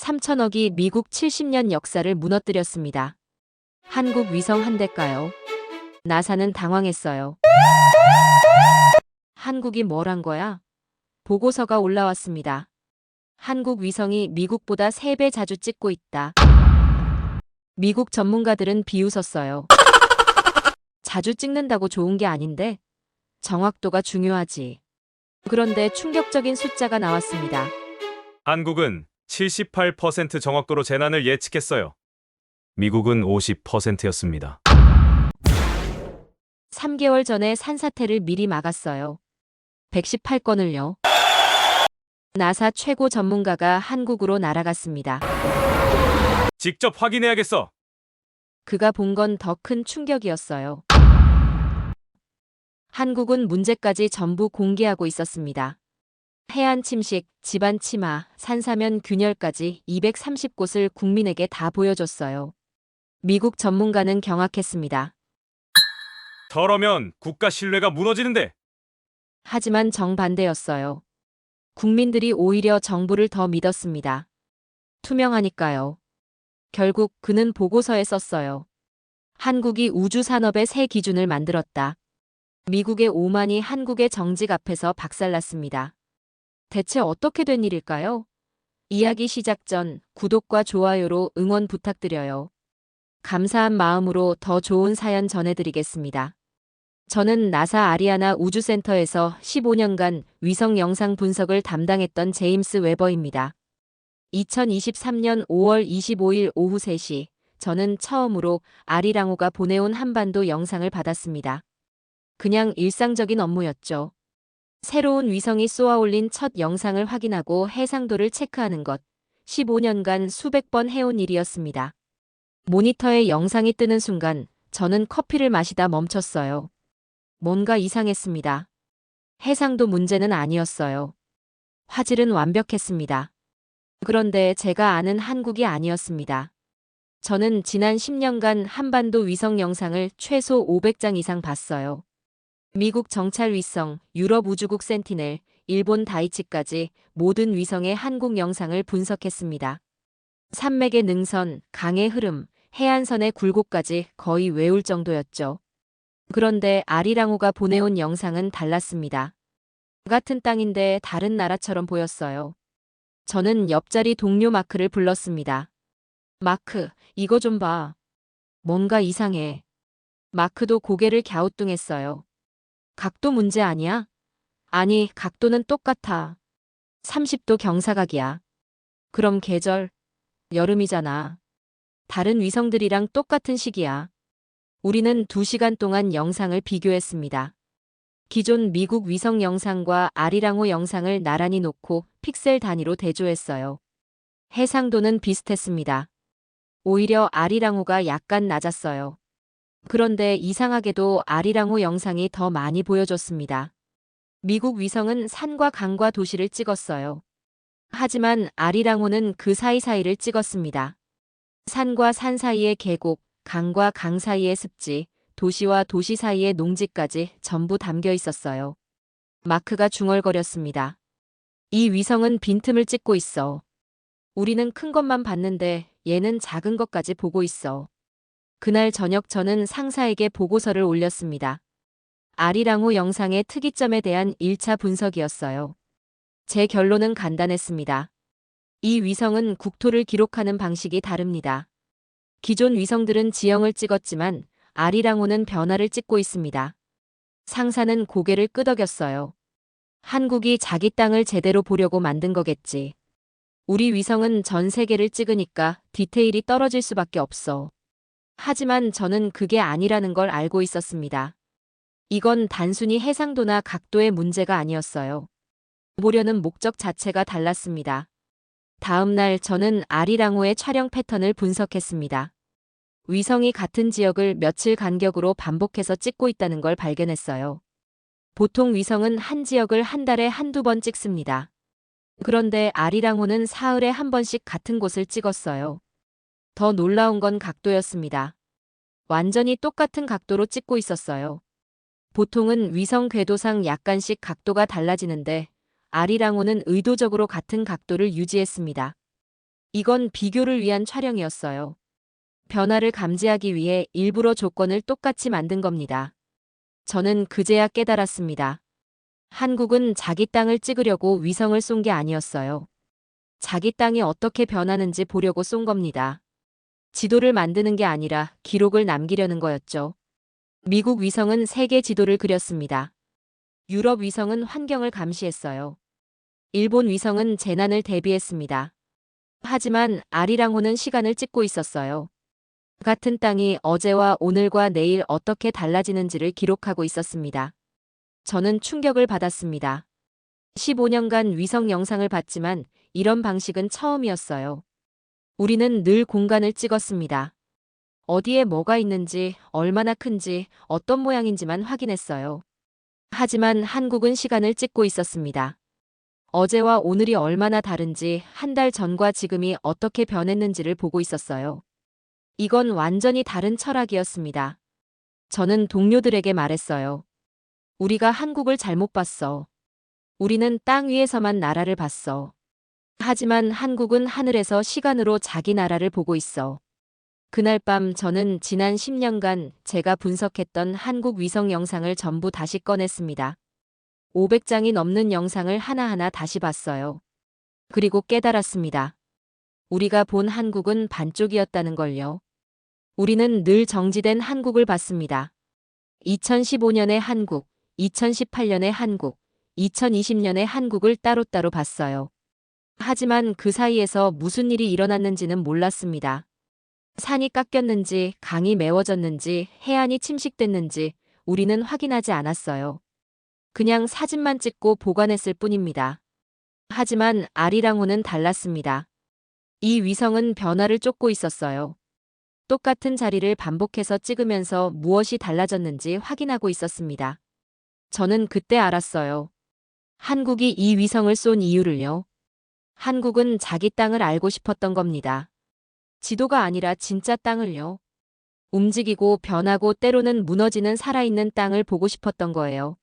3천억이 미국 70년 역사를 무너뜨렸습니다. 한국 위성 한 대일까요? 나사는 당황했어요. 한국이 뭘 한 거야? 보고서가 올라왔습니다. 한국 위성이 미국보다 3배 자주 찍고 있다. 미국 전문가들은 비웃었어요. 자주 찍는다고 좋은 게 아닌데 정확도가 중요하지. 그런데 충격적인 숫자가 나왔습니다. 한국은 78% 정확도로 재난을 예측했어요. 미국은 50%였습니다. 3개월 전에 산사태를 미리 막았어요. 118건을요. 나사 최고 전문가가 한국으로 날아갔습니다. 직접 확인해야겠어. 그가 본 건 더 큰 충격이었어요. 한국은 문제까지 전부 공개하고 있었습니다. 해안 침식, 집안 침하, 산사면 균열까지 230곳을 국민에게 다 보여줬어요. 미국 전문가는 경악했습니다. 저러면 국가 신뢰가 무너지는데. 하지만 정반대였어요. 국민들이 오히려 정부를 더 믿었습니다. 투명하니까요. 결국 그는 보고서에 썼어요. 한국이 우주산업의 새 기준을 만들었다. 미국의 오만이 한국의 정직 앞에서 박살났습니다. 대체 어떻게 된 일일까요? 이야기 시작 전 구독과 좋아요로 응원 부탁드려요. 감사한 마음으로 더 좋은 사연 전해드리겠습니다. 저는 나사 아리아나 우주센터에서 15년간 위성 영상 분석을 담당했던 제임스 웨버입니다. 2023년 5월 25일 오후 3시, 저는 처음으로 아리랑호가 보내온 한반도 영상을 받았습니다. 그냥 일상적인 업무였죠. 새로운 위성이 쏘아올린 첫 영상을 확인하고 해상도를 체크하는 것, 15년간 수백 번 해온 일이었습니다. 모니터에 영상이 뜨는 순간 저는 커피를 마시다 멈췄어요. 뭔가 이상했습니다. 해상도 문제는 아니었어요. 화질은 완벽했습니다. 그런데 제가 아는 한국이 아니었습니다. 저는 지난 10년간 한반도 위성 영상을 최소 500장 이상 봤어요. 미국 정찰 위성, 유럽 우주국 센티넬, 일본 다이치까지 모든 위성의 한국 영상을 분석했습니다. 산맥의 능선, 강의 흐름, 해안선의 굴곡까지 거의 외울 정도였죠. 그런데 아리랑호가 보내온 영상은 달랐습니다. 같은 땅인데 다른 나라처럼 보였어요. 저는 옆자리 동료 마크를 불렀습니다. 마크, 이거 좀 봐. 뭔가 이상해. 마크도 고개를 갸우뚱했어요. 각도 문제 아니야? 아니, 각도는 똑같아. 30도 경사각이야. 그럼 계절? 여름이잖아. 다른 위성들이랑 똑같은 시기야. 우리는 2시간 동안 영상을 비교했습니다. 기존 미국 위성 영상과 아리랑호 영상을 나란히 놓고 픽셀 단위로 대조했어요. 해상도는 비슷했습니다. 오히려 아리랑호가 약간 낮았어요. 그런데 이상하게도 아리랑호 영상이 더 많이 보여줬습니다. 미국 위성은 산과 강과 도시를 찍었어요. 하지만 아리랑호는 그 사이사이를 찍었습니다. 산과 산 사이의 계곡, 강과 강 사이의 습지, 도시와 도시 사이의 농지까지 전부 담겨 있었어요. 마크가 중얼거렸습니다. 이 위성은 빈틈을 찍고 있어. 우리는 큰 것만 봤는데 얘는 작은 것까지 보고 있어. 그날 저녁 저는 상사에게 보고서를 올렸습니다. 아리랑호 영상의 특이점에 대한 1차 분석이었어요. 제 결론은 간단했습니다. 이 위성은 국토를 기록하는 방식이 다릅니다. 기존 위성들은 지형을 찍었지만 아리랑호는 변화를 찍고 있습니다. 상사는 고개를 끄덕였어요. 한국이 자기 땅을 제대로 보려고 만든 거겠지. 우리 위성은 전 세계를 찍으니까 디테일이 떨어질 수밖에 없어. 하지만 저는 그게 아니라는 걸 알고 있었습니다. 이건 단순히 해상도나 각도의 문제가 아니었어요. 보려는 목적 자체가 달랐습니다. 다음 날 저는 아리랑호의 촬영 패턴을 분석했습니다. 위성이 같은 지역을 며칠 간격으로 반복해서 찍고 있다는 걸 발견했어요. 보통 위성은 한 지역을 한 달에 한두 번 찍습니다. 그런데 아리랑호는 사흘에 한 번씩 같은 곳을 찍었어요. 더 놀라운 건 각도였습니다. 완전히 똑같은 각도로 찍고 있었어요. 보통은 위성 궤도상 약간씩 각도가 달라지는데 아리랑호는 의도적으로 같은 각도를 유지했습니다. 이건 비교를 위한 촬영이었어요. 변화를 감지하기 위해 일부러 조건을 똑같이 만든 겁니다. 저는 그제야 깨달았습니다. 한국은 자기 땅을 찍으려고 위성을 쏜 게 아니었어요. 자기 땅이 어떻게 변하는지 보려고 쏜 겁니다. 지도를 만드는 게 아니라 기록을 남기려는 거였죠. 미국 위성은 세계 지도를 그렸습니다. 유럽 위성은 환경을 감시했어요. 일본 위성은 재난을 대비했습니다. 하지만 아리랑호는 시간을 찍고 있었어요. 같은 땅이 어제와 오늘과 내일 어떻게 달라지는지를 기록하고 있었습니다. 저는 충격을 받았습니다. 15년간 위성 영상을 봤지만 이런 방식은 처음이었어요. 우리는 늘 공간을 찍었습니다. 어디에 뭐가 있는지, 얼마나 큰지, 어떤 모양인지만 확인했어요. 하지만 한국은 시간을 찍고 있었습니다. 어제와 오늘이 얼마나 다른지, 한 달 전과 지금이 어떻게 변했는지를 보고 있었어요. 이건 완전히 다른 철학이었습니다. 저는 동료들에게 말했어요. 우리가 한국을 잘못 봤어. 우리는 땅 위에서만 나라를 봤어. 하지만 한국은 하늘에서 시간으로 자기 나라를 보고 있어. 그날 밤 저는 지난 10년간 제가 분석했던 한국 위성 영상을 전부 다시 꺼냈습니다. 500장이 넘는 영상을 하나하나 다시 봤어요. 그리고 깨달았습니다. 우리가 본 한국은 반쪽이었다는 걸요. 우리는 늘 정지된 한국을 봤습니다. 2015년의 한국, 2018년의 한국, 2020년의 한국을 따로따로 봤어요. 하지만 그 사이에서 무슨 일이 일어났는지는 몰랐습니다. 산이 깎였는지, 강이 메워졌는지, 해안이 침식됐는지 우리는 확인하지 않았어요. 그냥 사진만 찍고 보관했을 뿐입니다. 하지만 아리랑호는 달랐습니다. 이 위성은 변화를 쫓고 있었어요. 똑같은 자리를 반복해서 찍으면서 무엇이 달라졌는지 확인하고 있었습니다. 저는 그때 알았어요. 한국이 이 위성을 쏜 이유를요. 한국은 자기 땅을 알고 싶었던 겁니다. 지도가 아니라 진짜 땅을요. 움직이고 변하고 때로는 무너지는 살아있는 땅을 보고 싶었던 거예요.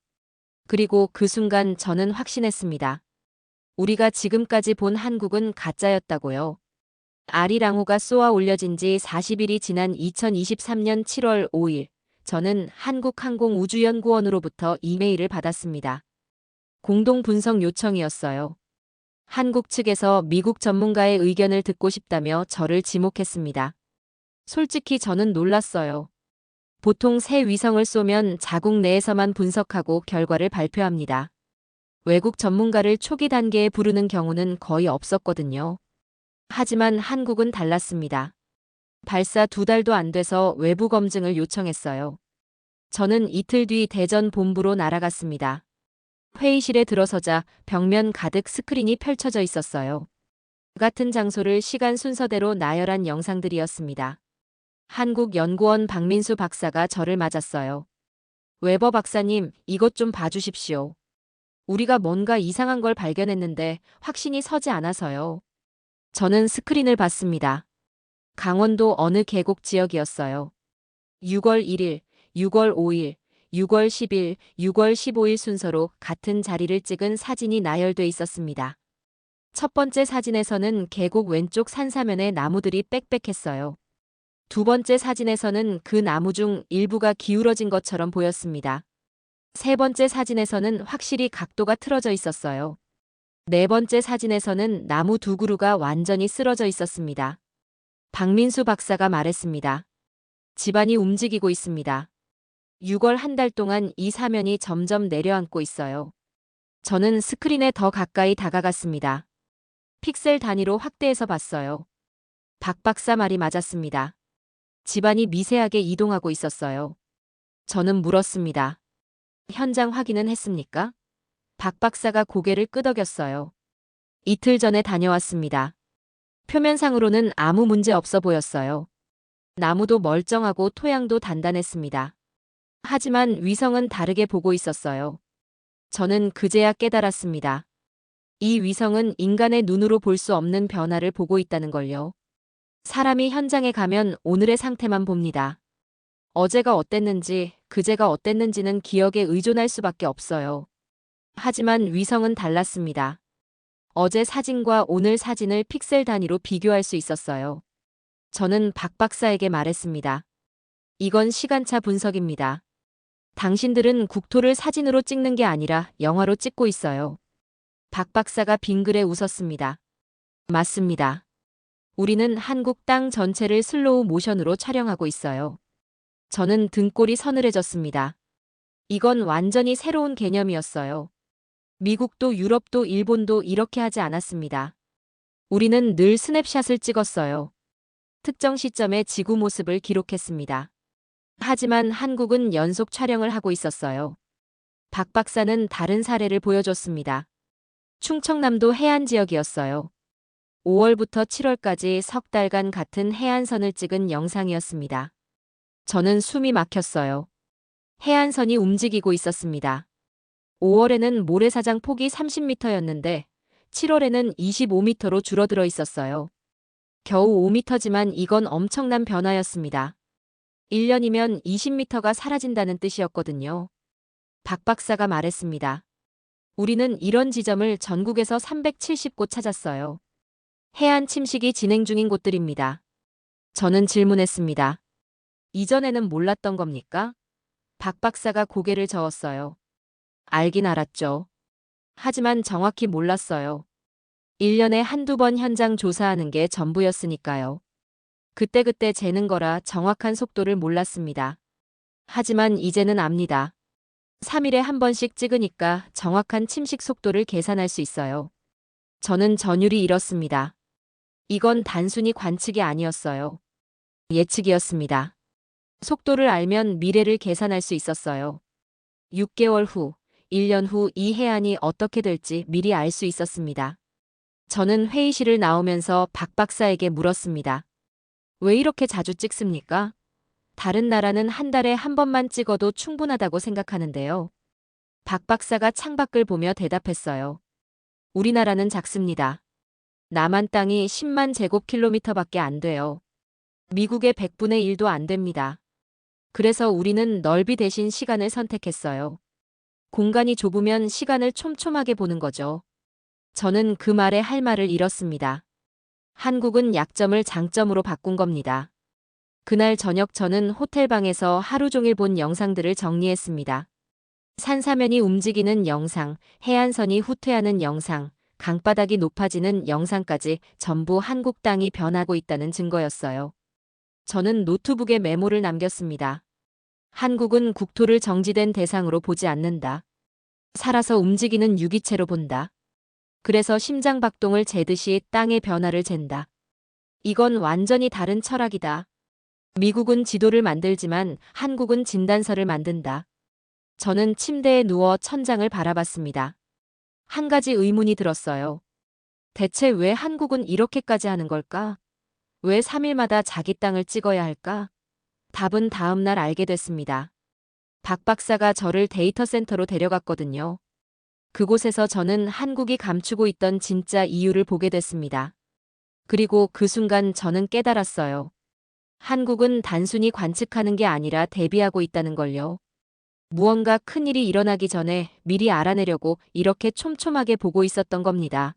그리고 그 순간 저는 확신했습니다. 우리가 지금까지 본 한국은 가짜였다고요. 아리랑호가 쏘아 올려진 지 40일이 지난 2023년 7월 5일, 저는 한국항공우주연구원으로부터 이메일을 받았습니다. 공동 분석 요청이었어요. 한국 측에서 미국 전문가의 의견을 듣고 싶다며 저를 지목했습니다. 솔직히 저는 놀랐어요. 보통 새 위성을 쏘면 자국 내에서만 분석하고 결과를 발표합니다. 외국 전문가를 초기 단계에 부르는 경우는 거의 없었거든요. 하지만 한국은 달랐습니다. 발사 2달도 안 돼서 외부 검증을 요청했어요. 저는 이틀 뒤 대전 본부로 날아갔습니다. 회의실에 들어서자 벽면 가득 스크린이 펼쳐져 있었어요. 같은 장소를 시간 순서대로 나열한 영상들이었습니다. 한국연구원 박민수 박사가 저를 맞았어요. 웨버 박사님, 이것 좀 봐주십시오. 우리가 뭔가 이상한 걸 발견했는데 확신이 서지 않아서요. 저는 스크린을 봤습니다. 강원도 어느 계곡 지역이었어요. 6월 1일, 6월 5일, 6월 10일, 6월 15일 순서로 같은 자리를 찍은 사진이 나열돼 있었습니다. 첫 번째 사진에서는 계곡 왼쪽 산사면에 나무들이 빽빽했어요. 두 번째 사진에서는 그 나무 중 일부가 기울어진 것처럼 보였습니다. 세 번째 사진에서는 확실히 각도가 틀어져 있었어요. 네 번째 사진에서는 나무 두 그루가 완전히 쓰러져 있었습니다. 박민수 박사가 말했습니다. 집안이 움직이고 있습니다. 6월 한 달 동안 이 사면이 점점 내려앉고 있어요. 저는 스크린에 더 가까이 다가갔습니다. 픽셀 단위로 확대해서 봤어요. 박 박사 말이 맞았습니다. 집안이 미세하게 이동하고 있었어요. 저는 물었습니다. 현장 확인은 했습니까? 박 박사가 고개를 끄덕였어요. 이틀 전에 다녀왔습니다. 표면상으로는 아무 문제 없어 보였어요. 나무도 멀쩡하고 토양도 단단했습니다. 하지만 위성은 다르게 보고 있었어요. 저는 그제야 깨달았습니다. 이 위성은 인간의 눈으로 볼 수 없는 변화를 보고 있다는 걸요. 사람이 현장에 가면 오늘의 상태만 봅니다. 어제가 어땠는지, 그제가 어땠는지는 기억에 의존할 수밖에 없어요. 하지만 위성은 달랐습니다. 어제 사진과 오늘 사진을 픽셀 단위로 비교할 수 있었어요. 저는 박 박사에게 말했습니다. 이건 시간차 분석입니다. 당신들은 국토를 사진으로 찍는 게 아니라 영화로 찍고 있어요. 박 박사가 빙그레 웃었습니다. 맞습니다. 우리는 한국 땅 전체를 슬로우 모션으로 촬영하고 있어요. 저는 등골이 서늘해졌습니다. 이건 완전히 새로운 개념이었어요. 미국도 유럽도 일본도 이렇게 하지 않았습니다. 우리는 늘 스냅샷을 찍었어요. 특정 시점의 지구 모습을 기록했습니다. 하지만 한국은 연속 촬영을 하고 있었어요. 박 박사는 다른 사례를 보여줬습니다. 충청남도 해안 지역이었어요. 5월부터 7월까지 석 달간 같은 해안선을 찍은 영상이었습니다. 저는 숨이 막혔어요. 해안선이 움직이고 있었습니다. 5월에는 모래사장 폭이 30m였는데 7월에는 25m로 줄어들어 있었어요. 겨우 5m지만 이건 엄청난 변화였습니다. 1년이면 20m가 사라진다는 뜻이었거든요. 박 박사가 말했습니다. 우리는 이런 지점을 전국에서 370곳 찾았어요. 해안 침식이 진행 중인 곳들입니다. 저는 질문했습니다. 이전에는 몰랐던 겁니까? 박 박사가 고개를 저었어요. 알긴 알았죠. 하지만 정확히 몰랐어요. 1년에 한두 번 현장 조사하는 게 전부였으니까요. 그때그때 재는 거라 정확한 속도를 몰랐습니다. 하지만 이제는 압니다. 3일에 한 번씩 찍으니까 정확한 침식 속도를 계산할 수 있어요. 저는 전율이 잃었습니다. 이건 단순히 관측이 아니었어요. 예측이었습니다. 속도를 알면 미래를 계산할 수 있었어요. 6개월 후, 1년 후 이 해안이 어떻게 될지 미리 알 수 있었습니다. 저는 회의실을 나오면서 박 박사에게 물었습니다. 왜 이렇게 자주 찍습니까? 다른 나라는 한 달에 한 번만 찍어도 충분하다고 생각하는데요. 박 박사가 창밖을 보며 대답했어요. 우리나라는 작습니다. 남한 땅이 10만 제곱킬로미터밖에 안 돼요. 미국의 100분의 1도 안 됩니다. 그래서 우리는 넓이 대신 시간을 선택했어요. 공간이 좁으면 시간을 촘촘하게 보는 거죠. 저는 그 말에 할 말을 잃었습니다. 한국은 약점을 장점으로 바꾼 겁니다. 그날 저녁 저는 호텔방에서 하루 종일 본 영상들을 정리했습니다. 산사면이 움직이는 영상, 해안선이 후퇴하는 영상, 강바닥이 높아지는 영상까지 전부 한국 땅이 변하고 있다는 증거였어요. 저는 노트북에 메모를 남겼습니다. 한국은 국토를 정지된 대상으로 보지 않는다. 살아서 움직이는 유기체로 본다. 그래서 심장 박동을 재듯이 땅의 변화를 잰다. 이건 완전히 다른 철학이다. 미국은 지도를 만들지만 한국은 진단서를 만든다. 저는 침대에 누워 천장을 바라봤습니다. 한 가지 의문이 들었어요. 대체 왜 한국은 이렇게까지 하는 걸까? 왜 3일마다 자기 땅을 찍어야 할까? 답은 다음 날 알게 됐습니다. 박 박사가 저를 데이터 센터로 데려갔거든요. 그곳에서 저는 한국이 감추고 있던 진짜 이유를 보게 됐습니다. 그리고 그 순간 저는 깨달았어요. 한국은 단순히 관측하는 게 아니라 대비하고 있다는 걸요. 무언가 큰일이 일어나기 전에 미리 알아내려고 이렇게 촘촘하게 보고 있었던 겁니다.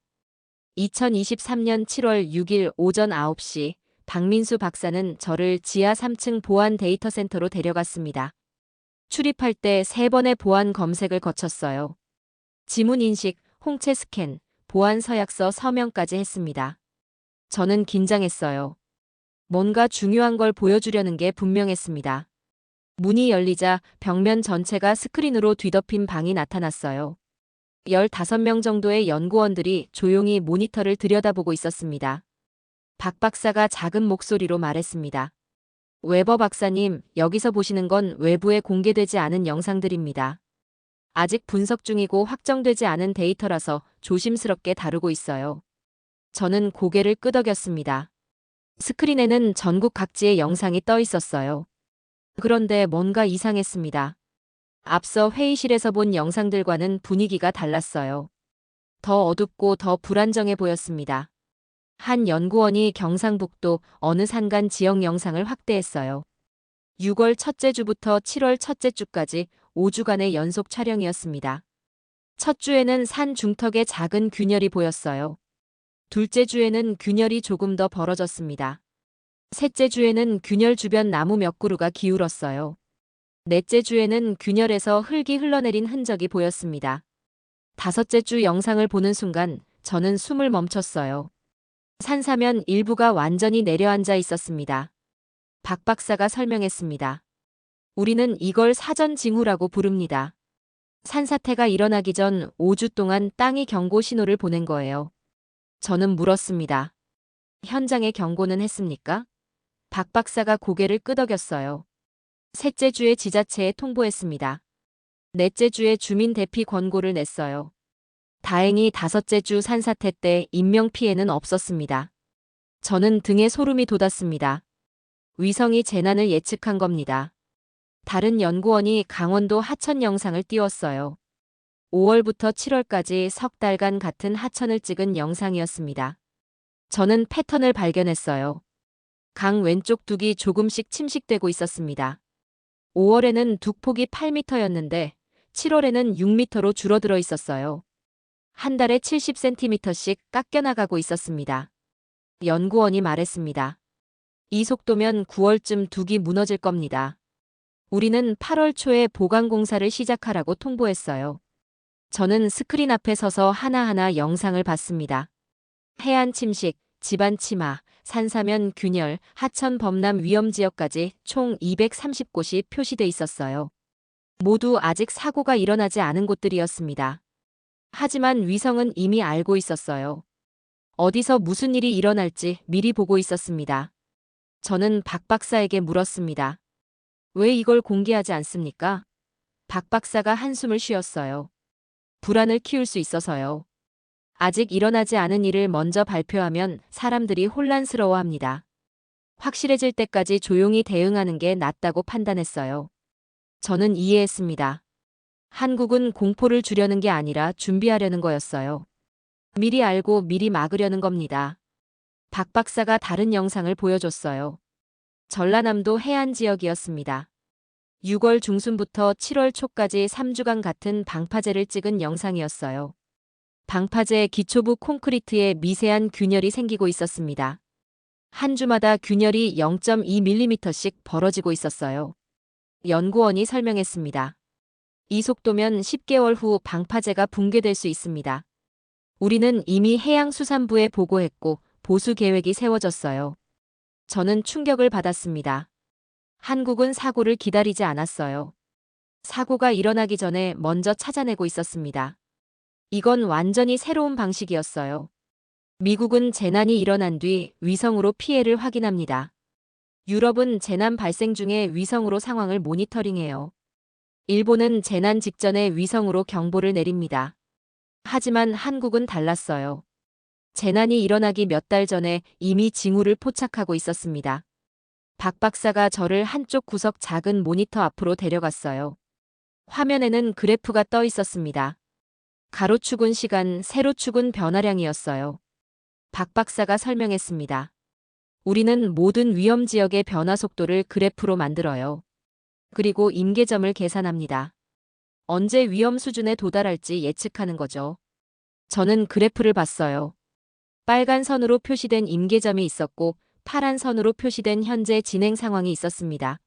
2023년 7월 6일 오전 9시 박민수 박사는 저를 지하 3층 보안 데이터 센터로 데려갔습니다. 출입할 때 3번의 보안 검색을 거쳤어요. 지문 인식, 홍채 스캔, 보안 서약서 서명까지 했습니다. 저는 긴장했어요. 뭔가 중요한 걸 보여주려는 게 분명했습니다. 문이 열리자 벽면 전체가 스크린으로 뒤덮인 방이 나타났어요. 15명 정도의 연구원들이 조용히 모니터를 들여다보고 있었습니다. 박 박사가 작은 목소리로 말했습니다. 웨버 박사님, 여기서 보시는 건 외부에 공개되지 않은 영상들입니다. 아직 분석 중이고 확정되지 않은 데이터라서 조심스럽게 다루고 있어요. 저는 고개를 끄덕였습니다. 스크린에는 전국 각지의 영상이 떠 있었어요. 그런데 뭔가 이상했습니다. 앞서 회의실에서 본 영상들과는 분위기가 달랐어요. 더 어둡고 더 불안정해 보였습니다. 한 연구원이 경상북도 어느 산간 지역 영상을 확대했어요. 6월 첫째 주부터 7월 첫째 주까지 5주간의 연속 촬영이었습니다. 첫 주에는 산 중턱에 작은 균열이 보였어요. 둘째 주에는 균열이 조금 더 벌어졌습니다. 셋째 주에는 균열 주변 나무 몇 그루가 기울었어요. 넷째 주에는 균열에서 흙이 흘러내린 흔적이 보였습니다. 다섯째 주 영상을 보는 순간 저는 숨을 멈췄어요. 산사면 일부가 완전히 내려앉아 있었습니다. 박 박사가 설명했습니다. 우리는 이걸 사전 징후라고 부릅니다. 산사태가 일어나기 전 5주 동안 땅이 경고 신호를 보낸 거예요. 저는 물었습니다. 현장에 경고는 했습니까? 박 박사가 고개를 끄덕였어요. 셋째 주에 지자체에 통보했습니다. 넷째 주에 주민 대피 권고를 냈어요. 다행히 다섯째 주 산사태 때 인명피해는 없었습니다. 저는 등에 소름이 돋았습니다. 위성이 재난을 예측한 겁니다. 다른 연구원이 강원도 하천 영상을 띄웠어요. 5월부터 7월까지 석 달간 같은 하천을 찍은 영상이었습니다. 저는 패턴을 발견했어요. 강 왼쪽 둑이 조금씩 침식되고 있었습니다. 5월에는 둑폭이 8m였는데 7월에는 6m로 줄어들어 있었어요. 한 달에 70cm씩 깎여나가고 있었습니다. 연구원이 말했습니다. 이 속도면 9월쯤 둑이 무너질 겁니다. 우리는 8월 초에 보강 공사를 시작하라고 통보했어요. 저는 스크린 앞에 서서 하나하나 영상을 봤습니다. 해안 침식, 집안 침하, 산사면 균열, 하천 범람 위험 지역까지 총 230곳이 표시돼 있었어요. 모두 아직 사고가 일어나지 않은 곳들이었습니다. 하지만 위성은 이미 알고 있었어요. 어디서 무슨 일이 일어날지 미리 보고 있었습니다. 저는 박 박사에게 물었습니다. 왜 이걸 공개하지 않습니까? 박 박사가 한숨을 쉬었어요. 불안을 키울 수 있어서요. 아직 일어나지 않은 일을 먼저 발표하면 사람들이 혼란스러워합니다. 확실해질 때까지 조용히 대응하는 게 낫다고 판단했어요. 저는 이해했습니다. 한국은 공포를 주려는 게 아니라 준비하려는 거였어요. 미리 알고 미리 막으려는 겁니다. 박 박사가 다른 영상을 보여줬어요. 전라남도 해안 지역이었습니다. 6월 중순부터 7월 초까지 3주간 같은 방파제를 찍은 영상이었어요. 방파제 기초부 콘크리트에 미세한 균열이 생기고 있었습니다. 한 주마다 균열이 0.2mm씩 벌어지고 있었어요. 연구원이 설명했습니다. 이 속도면 10개월 후 방파제가 붕괴될 수 있습니다. 우리는 이미 해양수산부에 보고했고 보수 계획이 세워졌어요. 저는 충격을 받았습니다. 한국은 사고를 기다리지 않았어요. 사고가 일어나기 전에 먼저 찾아내고 있었습니다. 이건 완전히 새로운 방식이었어요. 미국은 재난이 일어난 뒤 위성으로 피해를 확인합니다. 유럽은 재난 발생 중에 위성으로 상황을 모니터링해요. 일본은 재난 직전에 위성으로 경보를 내립니다. 하지만 한국은 달랐어요. 재난이 일어나기 몇 달 전에 이미 징후를 포착하고 있었습니다. 박 박사가 저를 한쪽 구석 작은 모니터 앞으로 데려갔어요. 화면에는 그래프가 떠 있었습니다. 가로축은 시간, 세로축은 변화량이었어요. 박 박사가 설명했습니다. 우리는 모든 위험 지역의 변화 속도를 그래프로 만들어요. 그리고 임계점을 계산합니다. 언제 위험 수준에 도달할지 예측하는 거죠. 저는 그래프를 봤어요. 빨간 선으로 표시된 임계점이 있었고 파란 선으로 표시된 현재 진행 상황이 있었습니다.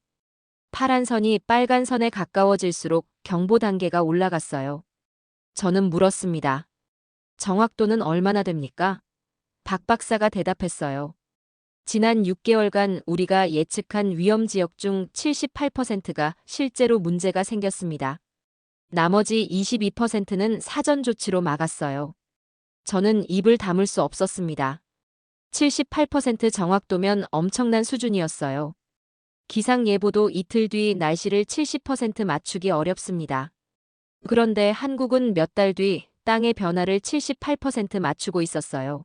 파란 선이 빨간 선에 가까워질수록 경보 단계가 올라갔어요. 저는 물었습니다. 정확도는 얼마나 됩니까? 박 박사가 대답했어요. 지난 6개월간 우리가 예측한 위험 지역 중 78%가 실제로 문제가 생겼습니다. 나머지 22%는 사전 조치로 막았어요. 저는 입을 다물 수 없었습니다. 78% 정확도면 엄청난 수준이었어요. 기상예보도 이틀 뒤 날씨를 70% 맞추기 어렵습니다. 그런데 한국은 몇 달 뒤 땅의 변화를 78% 맞추고 있었어요.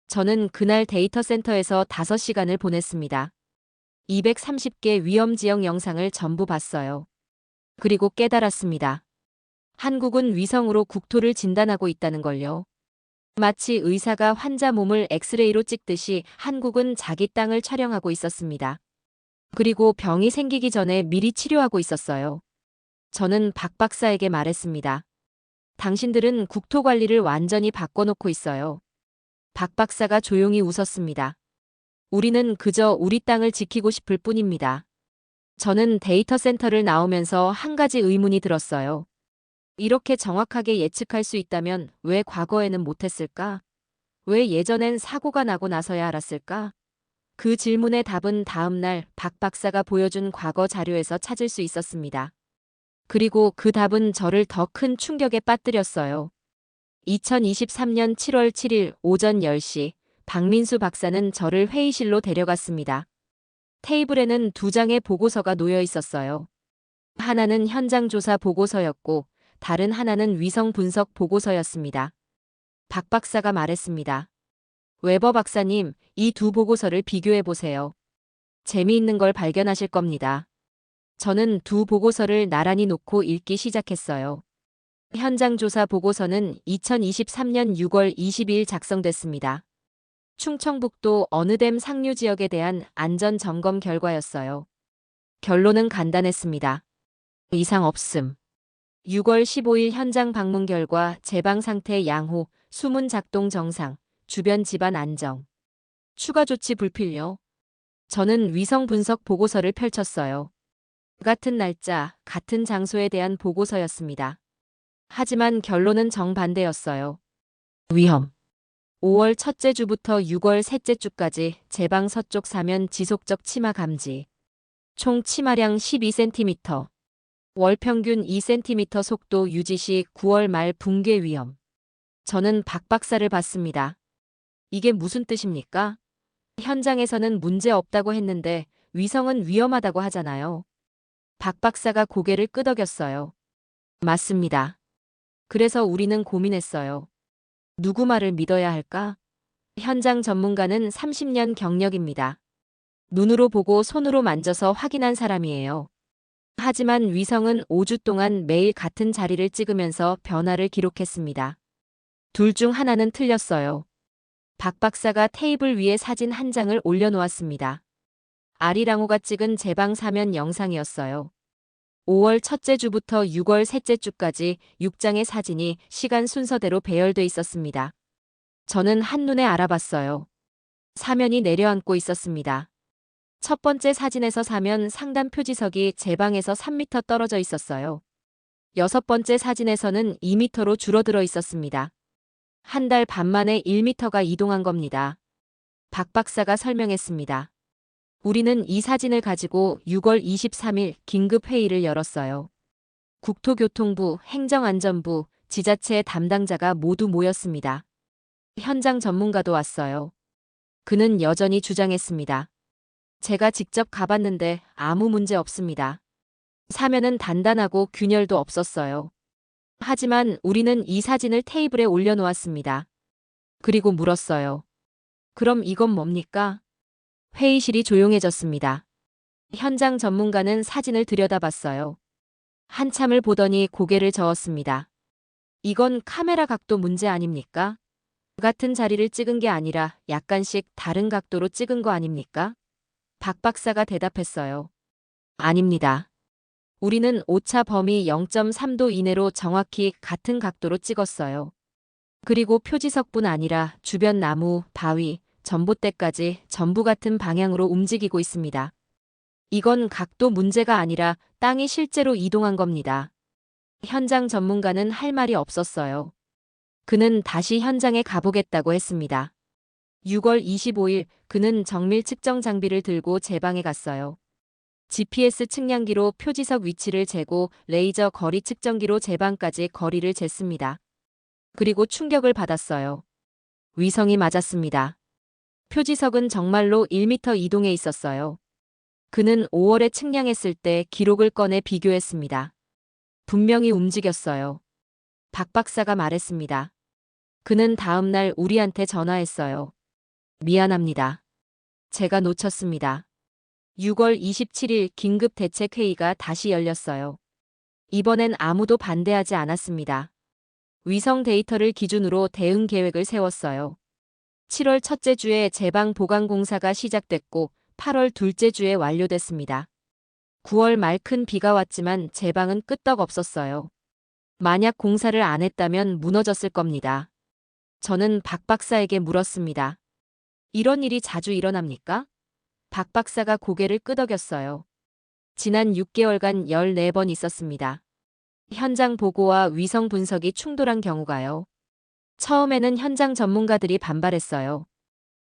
저는 그날 데이터 센터에서 5시간을 보냈습니다. 230개 위험 지역 영상을 전부 봤어요. 그리고 깨달았습니다. 한국은 위성으로 국토를 진단하고 있다는 걸요. 마치 의사가 환자 몸을 엑스레이로 찍듯이 한국은 자기 땅을 촬영하고 있었습니다. 그리고 병이 생기기 전에 미리 치료하고 있었어요. 저는 박 박사에게 말했습니다. 당신들은 국토 관리를 완전히 바꿔놓고 있어요. 박 박사가 조용히 웃었습니다. 우리는 그저 우리 땅을 지키고 싶을 뿐입니다. 저는 데이터 센터를 나오면서 한 가지 의문이 들었어요. 이렇게 정확하게 예측할 수 있다면 왜 과거에는 못했을까? 왜 예전엔 사고가 나고 나서야 알았을까? 그 질문의 답은 다음 날 박 박사가 보여준 과거 자료에서 찾을 수 있었습니다. 그리고 그 답은 저를 더 큰 충격에 빠뜨렸어요. 2023년 7월 7일 오전 10시 박민수 박사는 저를 회의실로 데려갔습니다. 테이블에는 두 장의 보고서가 놓여 있었어요. 하나는 현장 조사 보고서였고 다른 하나는 위성 분석 보고서였습니다. 박 박사가 말했습니다. 웨버 박사님, 이 두 보고서를 비교해 보세요. 재미있는 걸 발견하실 겁니다. 저는 두 보고서를 나란히 놓고 읽기 시작했어요. 현장 조사 보고서는 2023년 6월 20일 작성됐습니다. 충청북도 어느 댐 상류 지역에 대한 안전 점검 결과였어요. 결론은 간단했습니다. 이상 없음. 6월 15일 현장 방문 결과 제방 상태 양호, 수문 작동 정상, 주변 집안 안정. 추가 조치 불필요. 저는 위성 분석 보고서를 펼쳤어요. 같은 날짜, 같은 장소에 대한 보고서였습니다. 하지만 결론은 정반대였어요. 위험. 5월 첫째 주부터 6월 셋째 주까지 제방 서쪽 사면 지속적 치마 감지. 총 치마량 12cm. 월 평균 2cm 속도 유지 시 9월 말 붕괴 위험. 저는 박 박사를 봤습니다. 이게 무슨 뜻입니까? 현장에서는 문제 없다고 했는데 위성은 위험하다고 하잖아요. 박 박사가 고개를 끄덕였어요. 맞습니다. 그래서 우리는 고민했어요. 누구 말을 믿어야 할까? 현장 전문가는 30년 경력입니다. 눈으로 보고 손으로 만져서 확인한 사람이에요. 하지만 위성은 5주 동안 매일 같은 자리를 찍으면서 변화를 기록했습니다. 둘 중 하나는 틀렸어요. 박 박사가 테이블 위에 사진 한 장을 올려놓았습니다. 아리랑호가 찍은 제방 사면 영상이었어요. 5월 첫째 주부터 6월 셋째 주까지 6장의 사진이 시간 순서대로 배열돼 있었습니다. 저는 한눈에 알아봤어요. 사면이 내려앉고 있었습니다. 첫 번째 사진에서 사면 상단 표지석이 제방에서 3m 떨어져 있었어요. 여섯 번째 사진에서는 2m로 줄어들어 있었습니다. 한 달 반 만에 1m가 이동한 겁니다. 박 박사가 설명했습니다. 우리는 이 사진을 가지고 6월 23일 긴급 회의를 열었어요. 국토교통부, 행정안전부, 지자체 담당자가 모두 모였습니다. 현장 전문가도 왔어요. 그는 여전히 주장했습니다. 제가 직접 가봤는데 아무 문제 없습니다. 사면은 단단하고 균열도 없었어요. 하지만 우리는 이 사진을 테이블에 올려놓았습니다. 그리고 물었어요. 그럼 이건 뭡니까? 회의실이 조용해졌습니다. 현장 전문가는 사진을 들여다봤어요. 한참을 보더니 고개를 저었습니다. 이건 카메라 각도 문제 아닙니까? 같은 자리를 찍은 게 아니라 약간씩 다른 각도로 찍은 거 아닙니까? 박 박사가 대답했어요. 아닙니다. 우리는 오차 범위 0.3도 이내로 정확히 같은 각도로 찍었어요. 그리고 표지석뿐 아니라 주변 나무, 바위, 전봇대까지 전부 같은 방향으로 움직이고 있습니다. 이건 각도 문제가 아니라 땅이 실제로 이동한 겁니다. 현장 전문가는 할 말이 없었어요. 그는 다시 현장에 가보겠다고 했습니다. 6월 25일 그는 정밀 측정 장비를 들고 제방에 갔어요. GPS 측량기로 표지석 위치를 재고 레이저 거리 측정기로 제방까지 거리를 쟀습니다. 그리고 충격을 받았어요. 위성이 맞았습니다. 표지석은 정말로 1m 이동해 있었어요. 그는 5월에 측량했을 때 기록을 꺼내 비교했습니다. 분명히 움직였어요. 박 박사가 말했습니다. 그는 다음 날 우리한테 전화했어요. 미안합니다. 제가 놓쳤습니다. 6월 27일 긴급 대책회의가 다시 열렸어요. 이번엔 아무도 반대하지 않았습니다. 위성 데이터를 기준으로 대응 계획을 세웠어요. 7월 첫째 주에 제방 보강 공사가 시작됐고 8월 둘째 주에 완료됐습니다. 9월 말 큰 비가 왔지만 제방은 끄떡없었어요. 만약 공사를 안 했다면 무너졌을 겁니다. 저는 박 박사에게 물었습니다. 이런 일이 자주 일어납니까? 박 박사가 고개를 끄덕였어요. 지난 6개월간 14번 있었습니다. 현장 보고와 위성 분석이 충돌한 경우가요. 처음에는 현장 전문가들이 반발했어요.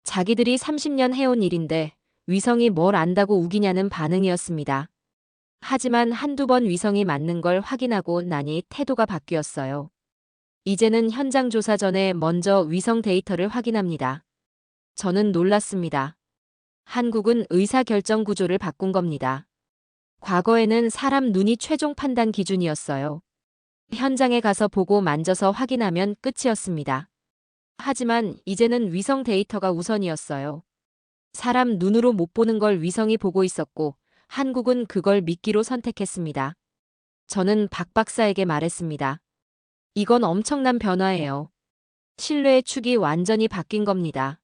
자기들이 30년 해온 일인데 위성이 뭘 안다고 우기냐는 반응이었습니다. 하지만 한두 번 위성이 맞는 걸 확인하고 나니 태도가 바뀌었어요. 이제는 현장 조사 전에 먼저 위성 데이터를 확인합니다. 저는 놀랐습니다. 한국은 의사결정 구조를 바꾼 겁니다. 과거에는 사람 눈이 최종 판단 기준이었어요. 현장에 가서 보고 만져서 확인하면 끝이었습니다. 하지만 이제는 위성 데이터가 우선이었어요. 사람 눈으로 못 보는 걸 위성이 보고 있었고 한국은 그걸 믿기로 선택했습니다. 저는 박 박사에게 말했습니다. 이건 엄청난 변화예요. 신뢰의 축이 완전히 바뀐 겁니다.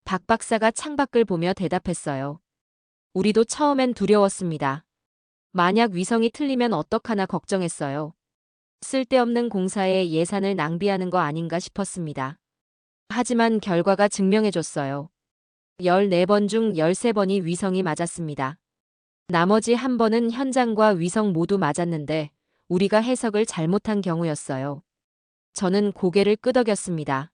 박 박사가 창밖을 보며 대답했어요. 우리도 처음엔 두려웠습니다. 만약 위성이 틀리면 어떡하나 걱정했어요. 쓸데없는 공사에 예산을 낭비하는 거 아닌가 싶었습니다. 하지만 결과가 증명해줬어요. 14번 중 13번이 위성이 맞았습니다. 나머지 한 번은 현장과 위성 모두 맞았는데 우리가 해석을 잘못한 경우였어요. 저는 고개를 끄덕였습니다.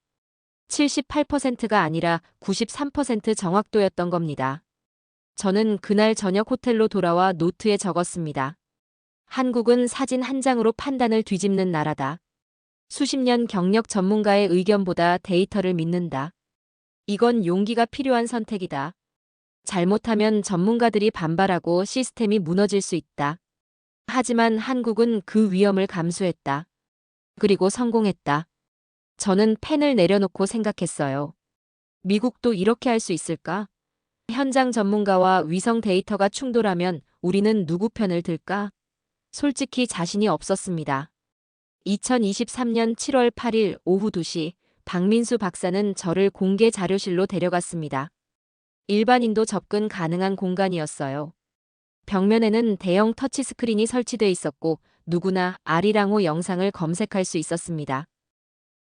78%가 아니라 93% 정확도였던 겁니다. 저는 그날 저녁 호텔로 돌아와 노트에 적었습니다. 한국은 사진 한 장으로 판단을 뒤집는 나라다. 수십 년 경력 전문가의 의견보다 데이터를 믿는다. 이건 용기가 필요한 선택이다. 잘못하면 전문가들이 반발하고 시스템이 무너질 수 있다. 하지만 한국은 그 위험을 감수했다. 그리고 성공했다. 저는 펜을 내려놓고 생각했어요. 미국도 이렇게 할 수 있을까? 현장 전문가와 위성 데이터가 충돌하면 우리는 누구 편을 들까? 솔직히 자신이 없었습니다. 2023년 7월 8일 오후 2시 박민수 박사는 저를 공개 자료실로 데려갔습니다. 일반인도 접근 가능한 공간이었어요. 벽면에는 대형 터치스크린이 설치돼 있었고 누구나 아리랑호 영상을 검색할 수 있었습니다.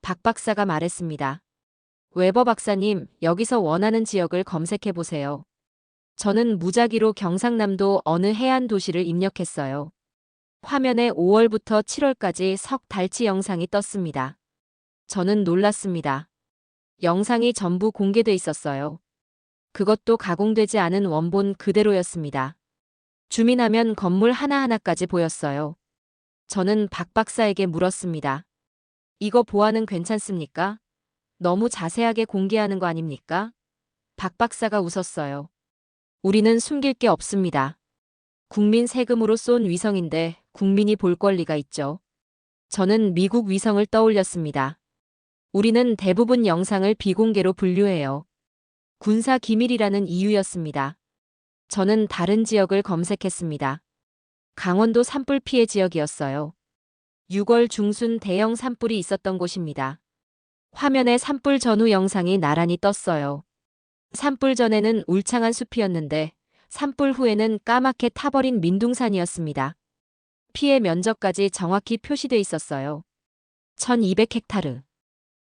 박 박사가 말했습니다. 웨버 박사님, 여기서 원하는 지역을 검색해 보세요. 저는 무작위로 경상남도 어느 해안 도시를 입력했어요. 화면에 5월부터 7월까지 석 달치 영상이 떴습니다. 저는 놀랐습니다. 영상이 전부 공개돼 있었어요. 그것도 가공되지 않은 원본 그대로였습니다. 줌인하면 건물 하나하나까지 보였어요. 저는 박 박사에게 물었습니다. 이거 보안은 괜찮습니까? 너무 자세하게 공개하는 거 아닙니까? 박 박사가 웃었어요. 우리는 숨길 게 없습니다. 국민 세금으로 쏜 위성인데 국민이 볼 권리가 있죠. 저는 미국 위성을 떠올렸습니다. 우리는 대부분 영상을 비공개로 분류해요. 군사 기밀이라는 이유였습니다. 저는 다른 지역을 검색했습니다. 강원도 산불 피해 지역이었어요. 6월 중순 대형 산불이 있었던 곳입니다. 화면에 산불 전후 영상이 나란히 떴어요. 산불 전에는 울창한 숲이었는데 산불 후에는 까맣게 타버린 민둥산이었습니다. 피해 면적까지 정확히 표시돼 있었어요. 1200헥타르.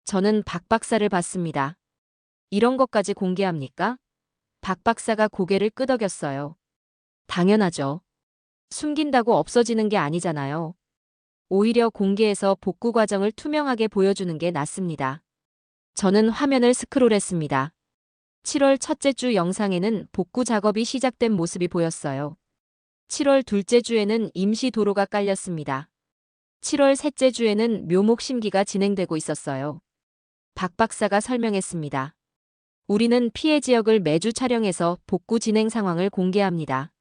저는 박 박사를 봤습니다. 이런 것까지 공개합니까? 박 박사가 고개를 끄덕였어요. 당연하죠. 숨긴다고 없어지는 게 아니잖아요. 오히려 공개해서 복구 과정을 투명하게 보여주는 게 낫습니다. 저는 화면을 스크롤했습니다. 7월 첫째 주 영상에는 복구 작업이 시작된 모습이 보였어요. 7월 둘째 주에는 임시 도로가 깔렸습니다. 7월 셋째 주에는 묘목 심기가 진행되고 있었어요. 박 박사가 설명했습니다. 우리는 피해 지역을 매주 촬영해서 복구 진행 상황을 공개합니다.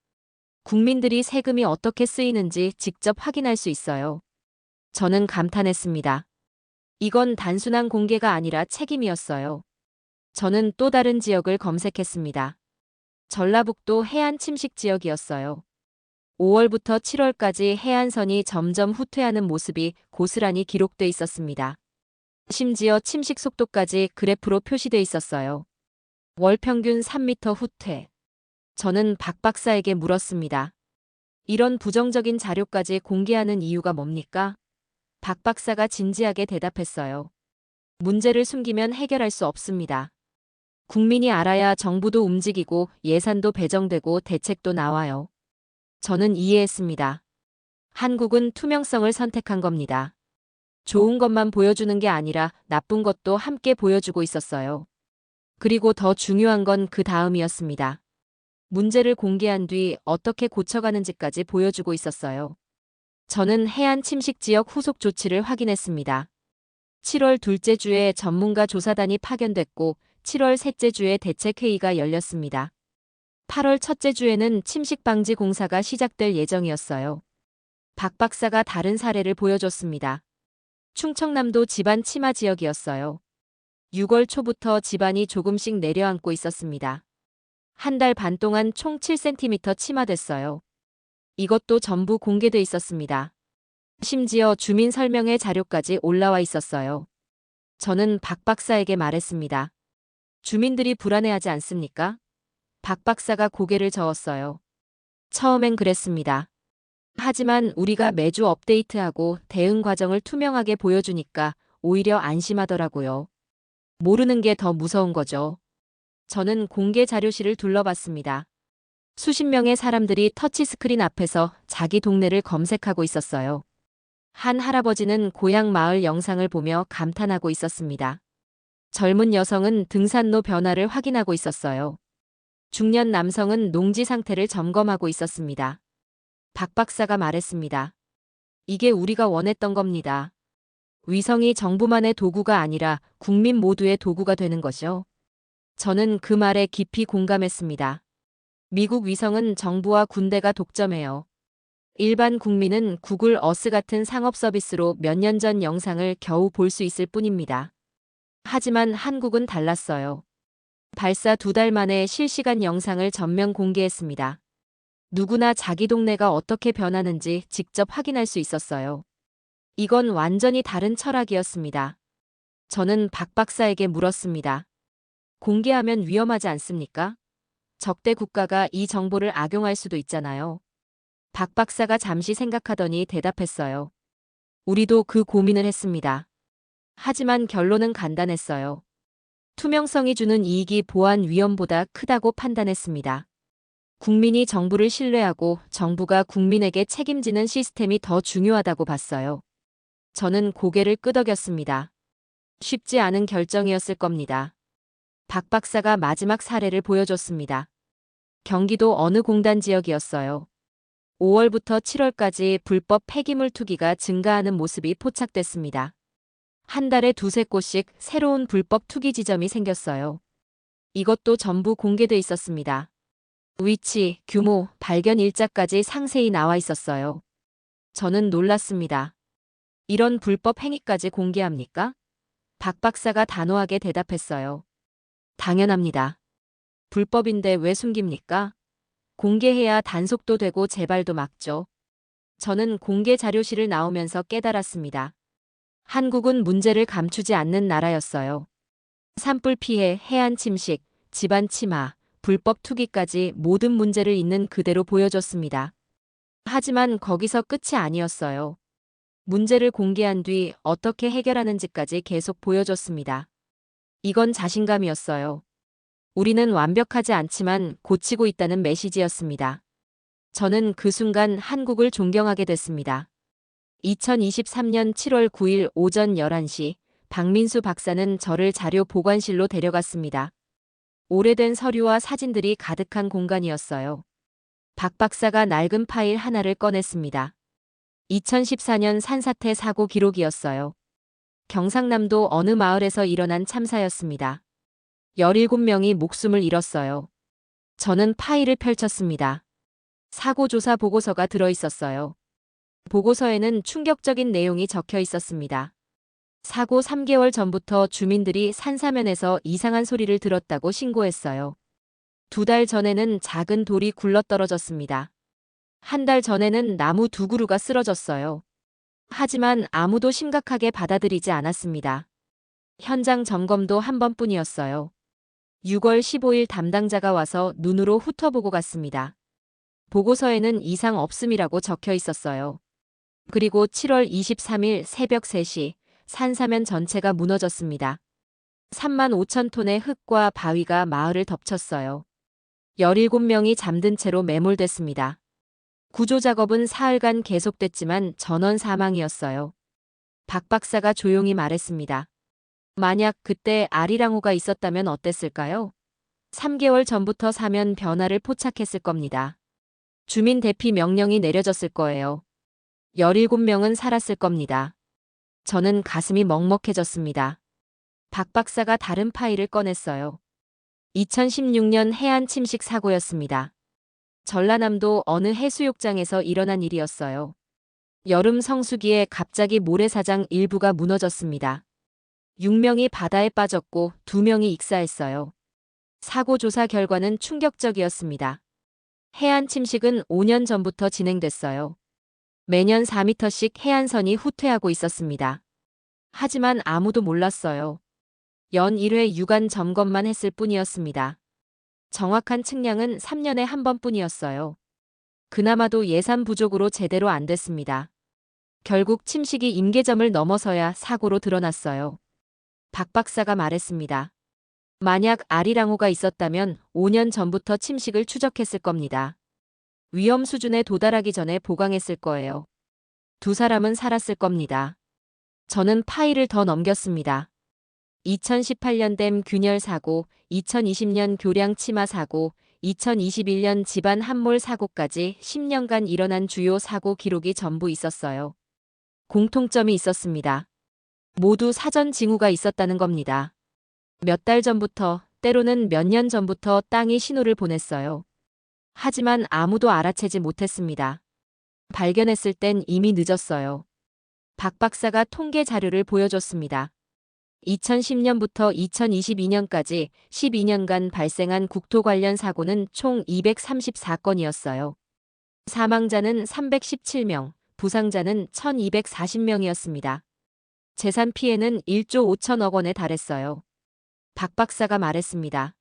국민들이 세금이 어떻게 쓰이는지 직접 확인할 수 있어요. 저는 감탄했습니다. 이건 단순한 공개가 아니라 책임이었어요. 저는 또 다른 지역을 검색했습니다. 전라북도 해안 침식 지역이었어요. 5월부터 7월까지 해안선이 점점 후퇴하는 모습이 고스란히 기록돼 있었습니다. 심지어 침식 속도까지 그래프로 표시돼 있었어요. 월 평균 3m 후퇴. 저는 박 박사에게 물었습니다. 이런 부정적인 자료까지 공개하는 이유가 뭡니까? 박 박사가 진지하게 대답했어요. 문제를 숨기면 해결할 수 없습니다. 국민이 알아야 정부도 움직이고 예산도 배정되고 대책도 나와요. 저는 이해했습니다. 한국은 투명성을 선택한 겁니다. 좋은 것만 보여주는 게 아니라 나쁜 것도 함께 보여주고 있었어요. 그리고 더 중요한 건 그 다음이었습니다. 문제를 공개한 뒤 어떻게 고쳐가는지까지 보여주고 있었어요. 저는 해안 침식 지역 후속 조치를 확인했습니다. 7월 둘째 주에 전문가 조사단이 파견됐고 7월 셋째 주에 대책회의가 열렸습니다. 8월 첫째 주에는 침식 방지 공사가 시작될 예정이었어요. 박 박사가 다른 사례를 보여줬습니다. 충청남도 지반 침하 지역이었어요. 6월 초부터 지반이 조금씩 내려앉고 있었습니다. 한 달 반 동안 총 7cm 침하됐어요. 이것도 전부 공개돼 있었습니다. 심지어 주민 설명회 자료까지 올라와 있었어요. 저는 박 박사에게 말했습니다. 주민들이 불안해하지 않습니까? 박 박사가 고개를 저었어요. 처음엔 그랬습니다. 하지만 우리가 매주 업데이트하고 대응 과정을 투명하게 보여주니까 오히려 안심하더라고요. 모르는 게 더 무서운 거죠. 저는 공개 자료실을 둘러봤습니다. 수십 명의 사람들이 터치스크린 앞에서 자기 동네를 검색하고 있었어요. 한 할아버지는 고향 마을 영상을 보며 감탄하고 있었습니다. 젊은 여성은 등산로 변화를 확인하고 있었어요. 중년 남성은 농지 상태를 점검하고 있었습니다. 박 박사가 말했습니다. 이게 우리가 원했던 겁니다. 위성이 정부만의 도구가 아니라 국민 모두의 도구가 되는 것이요. 저는 그 말에 깊이 공감했습니다. 미국 위성은 정부와 군대가 독점해요. 일반 국민은 구글 어스 같은 상업 서비스로 몇 년 전 영상을 겨우 볼 수 있을 뿐입니다. 하지만 한국은 달랐어요. 발사 2달 만에 실시간 영상을 전면 공개했습니다. 누구나 자기 동네가 어떻게 변하는지 직접 확인할 수 있었어요. 이건 완전히 다른 철학이었습니다. 저는 박 박사에게 물었습니다. 공개하면 위험하지 않습니까? 적대 국가가 이 정보를 악용할 수도 있잖아요. 박 박사가 잠시 생각하더니 대답했어요. 우리도 그 고민을 했습니다. 하지만 결론은 간단했어요. 투명성이 주는 이익이 보안 위험보다 크다고 판단했습니다. 국민이 정부를 신뢰하고 정부가 국민에게 책임지는 시스템이 더 중요하다고 봤어요. 저는 고개를 끄덕였습니다. 쉽지 않은 결정이었을 겁니다. 박 박사가 마지막 사례를 보여줬습니다. 경기도 어느 공단 지역이었어요. 5월부터 7월까지 불법 폐기물 투기가 증가하는 모습이 포착됐습니다. 한 달에 2~3곳씩 새로운 불법 투기 지점이 생겼어요. 이것도 전부 공개돼 있었습니다. 위치, 규모, 발견 일자까지 상세히 나와 있었어요. 저는 놀랐습니다. 이런 불법 행위까지 공개합니까? 박 박사가 단호하게 대답했어요. 당연합니다. 불법인데 왜 숨깁니까? 공개해야 단속도 되고 재발도 막죠. 저는 공개 자료실을 나오면서 깨달았습니다. 한국은 문제를 감추지 않는 나라였어요. 산불 피해, 해안 침식, 집안 침하, 불법 투기까지 모든 문제를 있는 그대로 보여줬습니다. 하지만 거기서 끝이 아니었어요. 문제를 공개한 뒤 어떻게 해결하는지까지 계속 보여줬습니다. 이건 자신감이었어요. 우리는 완벽하지 않지만 고치고 있다는 메시지였습니다. 저는 그 순간 한국을 존경하게 됐습니다. 2023년 7월 9일 오전 11시 박민수 박사는 저를 자료 보관실로 데려갔습니다. 오래된 서류와 사진들이 가득한 공간이었어요. 박 박사가 낡은 파일 하나를 꺼냈습니다. 2014년 산사태 사고 기록이었어요. 경상남도 어느 마을에서 일어난 참사였습니다. 17명이 목숨을 잃었어요. 저는 파일을 펼쳤습니다. 사고조사 보고서가 들어있었어요. 보고서에는 충격적인 내용이 적혀 있었습니다. 사고 3개월 전부터 주민들이 산사면에서 이상한 소리를 들었다고 신고했어요. 2달 전에는 작은 돌이 굴러떨어졌습니다. 한 달 전에는 나무 2그루가 쓰러졌어요. 하지만 아무도 심각하게 받아들이지 않았습니다. 현장 점검도 한 번뿐이었어요. 6월 15일 담당자가 와서 눈으로 훑어보고 갔습니다. 보고서에는 이상 없음이라고 적혀 있었어요. 그리고 7월 23일 새벽 3시 산사면 전체가 무너졌습니다. 3만 5천 톤의 흙과 바위가 마을을 덮쳤어요. 17명이 잠든 채로 매몰됐습니다. 구조 작업은 사흘간 계속됐지만 전원 사망이었어요. 박 박사가 조용히 말했습니다. 만약 그때 아리랑호가 있었다면 어땠을까요? 3개월 전부터 사면 변화를 포착했을 겁니다. 주민 대피 명령이 내려졌을 거예요. 17명은 살았을 겁니다. 저는 가슴이 먹먹해졌습니다. 박 박사가 다른 파일을 꺼냈어요. 2016년 해안 침식 사고였습니다. 전라남도 어느 해수욕장에서 일어난 일이었어요. 여름 성수기에 갑자기 모래사장 일부가 무너졌습니다. 6명이 바다에 빠졌고 2명이 익사했어요. 사고 조사 결과는 충격적이었습니다. 해안 침식은 5년 전부터 진행됐어요. 매년 4m씩 해안선이 후퇴하고 있었습니다. 하지만 아무도 몰랐어요. 연 1회 유관 점검만 했을 뿐이었습니다. 정확한 측량은 3년에 한 번뿐이었어요. 그나마도 예산 부족으로 제대로 안 됐습니다. 결국 침식이 임계점을 넘어서야 사고로 드러났어요. 박 박사가 말했습니다. 만약 아리랑호가 있었다면 5년 전부터 침식을 추적했을 겁니다. 위험 수준에 도달하기 전에 보강했을 거예요. 2사람은 살았을 겁니다. 저는 파일을 더 넘겼습니다. 2018년 댐 균열 사고, 2020년 교량 침하 사고, 2021년 집안 함몰 사고까지 10년간 일어난 주요 사고 기록이 전부 있었어요. 공통점이 있었습니다. 모두 사전 징후가 있었다는 겁니다. 몇 달 전부터, 때로는 몇 년 전부터 땅이 신호를 보냈어요. 하지만 아무도 알아채지 못했습니다. 발견했을 땐 이미 늦었어요. 박 박사가 통계 자료를 보여줬습니다. 2010년부터 2022년까지 12년간 발생한 국토 관련 사고는 총 234건이었어요. 사망자는 317명, 부상자는 1240명이었습니다. 재산 피해는 1조 5천억 원에 달했어요. 박 박사가 말했습니다.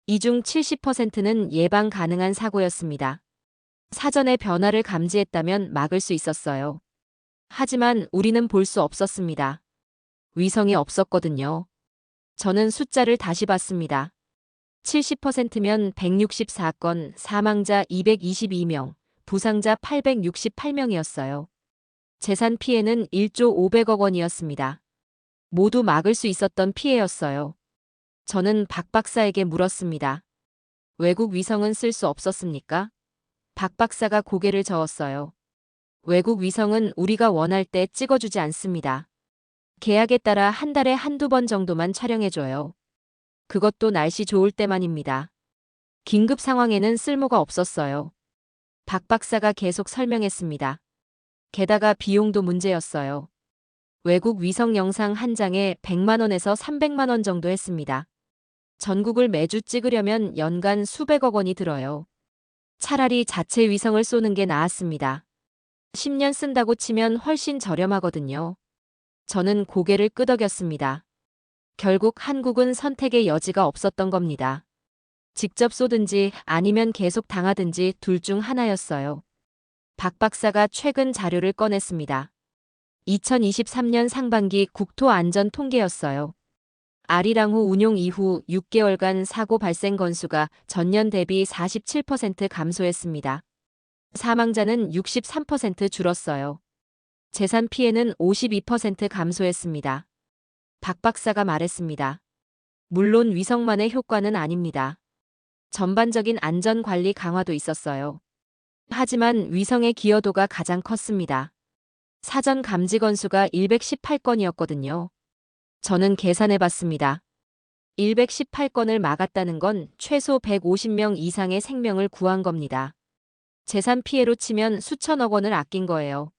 이 중 70%는 예방 가능한 사고였습니다. 사전에 변화를 감지했다면 막을 수 있었어요. 하지만 우리는 볼 수 없었습니다. 위성이 없었거든요. 저는 숫자를 다시 봤습니다. 70%면 164건, 사망자 222명, 부상자 868명이었어요. 재산 피해는 1조 500억 원이었습니다. 모두 막을 수 있었던 피해였어요. 저는 박 박사에게 물었습니다. 외국 위성은 쓸 수 없었습니까? 박 박사가 고개를 저었어요. 외국 위성은 우리가 원할 때 찍어주지 않습니다. 계약에 따라 한 달에 한두 번 정도만 촬영해줘요. 그것도 날씨 좋을 때만입니다. 긴급 상황에는 쓸모가 없었어요. 박 박사가 계속 설명했습니다. 게다가 비용도 문제였어요. 외국 위성 영상 한 장에 100만 원에서 300만 원 정도 했습니다. 전국을 매주 찍으려면 연간 수백억 원이 들어요. 차라리 자체 위성을 쏘는 게 나았습니다. 10년 쓴다고 치면 훨씬 저렴하거든요. 저는 고개를 끄덕였습니다. 결국 한국은 선택의 여지가 없었던 겁니다. 직접 쏘든지 아니면 계속 당하든지 둘 중 하나였어요. 박 박사가 최근 자료를 꺼냈습니다. 2023년 상반기 국토안전 통계였어요. 아리랑호 운용 이후 6개월간 사고 발생 건수가 전년 대비 47% 감소했습니다. 사망자는 63% 줄었어요. 재산 피해는 52% 감소했습니다. 박 박사가 말했습니다. 물론 위성만의 효과는 아닙니다. 전반적인 안전 관리 강화도 있었어요. 하지만 위성의 기여도가 가장 컸습니다. 사전 감지 건수가 118건이었거든요. 저는 계산해봤습니다. 118건을 막았다는 건 최소 150명 이상의 생명을 구한 겁니다. 재산 피해로 치면 수천억 원을 아낀 거예요.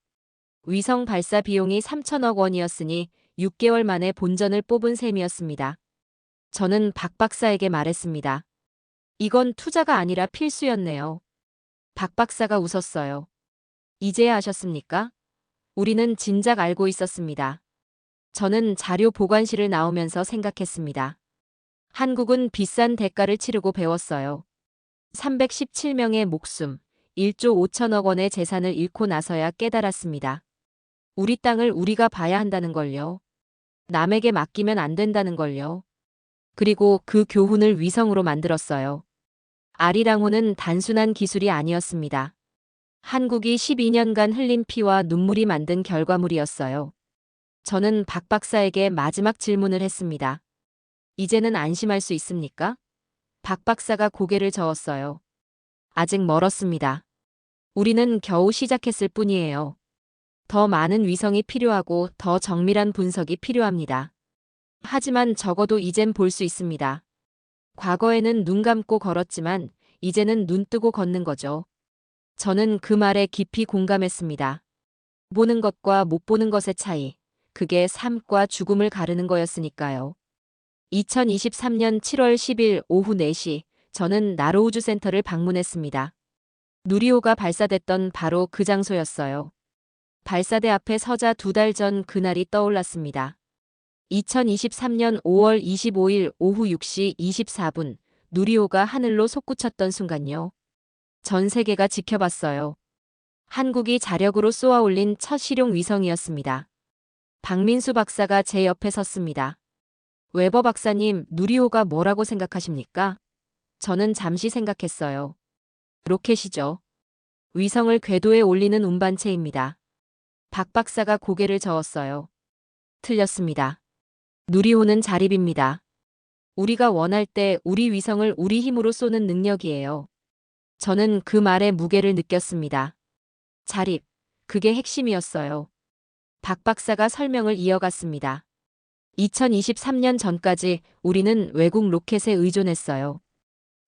위성 발사 비용이 3천억 원이었으니 6개월 만에 본전을 뽑은 셈이었습니다. 저는 박 박사에게 말했습니다. 이건 투자가 아니라 필수였네요. 박 박사가 웃었어요. 이제야 아셨습니까? 우리는 진작 알고 있었습니다. 저는 자료 보관실을 나오면서 생각했습니다. 한국은 비싼 대가를 치르고 배웠어요. 317명의 목숨, 1조 5천억 원의 재산을 잃고 나서야 깨달았습니다. 우리 땅을 우리가 봐야 한다는 걸요. 남에게 맡기면 안 된다는 걸요. 그리고 그 교훈을 위성으로 만들었어요. 아리랑호는 단순한 기술이 아니었습니다. 한국이 12년간 흘린 피와 눈물이 만든 결과물이었어요. 저는 박 박사에게 마지막 질문을 했습니다. 이제는 안심할 수 있습니까? 박 박사가 고개를 저었어요. 아직 멀었습니다. 우리는 겨우 시작했을 뿐이에요. 더 많은 위성이 필요하고 더 정밀한 분석이 필요합니다. 하지만 적어도 이젠 볼 수 있습니다. 과거에는 눈 감고 걸었지만 이제는 눈 뜨고 걷는 거죠. 저는 그 말에 깊이 공감했습니다. 보는 것과 못 보는 것의 차이, 그게 삶과 죽음을 가르는 거였으니까요. 2023년 7월 10일 오후 4시, 저는 나로우주센터를 방문했습니다. 누리호가 발사됐던 바로 그 장소였어요. 발사대 앞에 서자 2달 전 그날이 떠올랐습니다. 2023년 5월 25일 오후 6시 24분, 누리호가 하늘로 솟구쳤던 순간요. 전 세계가 지켜봤어요. 한국이 자력으로 쏘아 올린 첫 실용 위성이었습니다. 박민수 박사가 제 옆에 섰습니다. 웨버 박사님, 누리호가 뭐라고 생각하십니까? 저는 잠시 생각했어요. 로켓이죠. 위성을 궤도에 올리는 운반체입니다. 박 박사가 고개를 저었어요. 틀렸습니다. 누리호는 자립입니다. 우리가 원할 때 우리 위성을 우리 힘으로 쏘는 능력이에요. 저는 그 말의 무게를 느꼈습니다. 자립, 그게 핵심이었어요. 박 박사가 설명을 이어갔습니다. 2023년 전까지 우리는 외국 로켓에 의존했어요.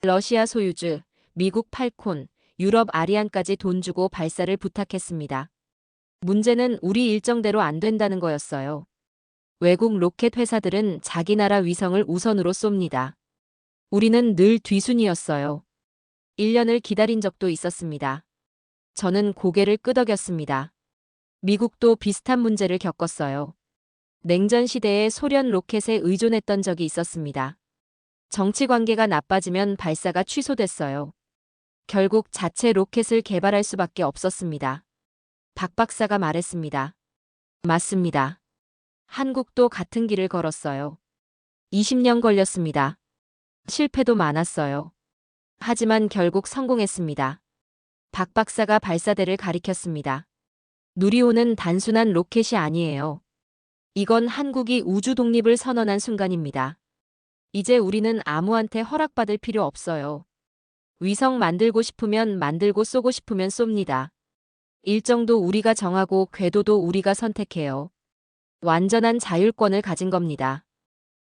러시아 소유주, 미국 팔콘, 유럽 아리안까지 돈 주고 발사를 부탁했습니다. 문제는 우리 일정대로 안 된다는 거였어요. 외국 로켓 회사들은 자기 나라 위성을 우선으로 쏩니다. 우리는 늘 뒤순이었어요. 1년을 기다린 적도 있었습니다. 저는 고개를 끄덕였습니다. 미국도 비슷한 문제를 겪었어요. 냉전 시대에 소련 로켓에 의존했던 적이 있었습니다. 정치 관계가 나빠지면 발사가 취소됐어요. 결국 자체 로켓을 개발할 수밖에 없었습니다. 박 박사가 말했습니다. 맞습니다. 한국도 같은 길을 걸었어요. 20년 걸렸습니다. 실패도 많았어요. 하지만 결국 성공했습니다. 박 박사가 발사대를 가리켰습니다. 누리호는 단순한 로켓이 아니에요. 이건 한국이 우주 독립을 선언한 순간입니다. 이제 우리는 아무한테 허락받을 필요 없어요. 위성 만들고 싶으면 만들고 쏘고 싶으면 쏩니다. 일정도 우리가 정하고 궤도도 우리가 선택해요. 완전한 자율권을 가진 겁니다.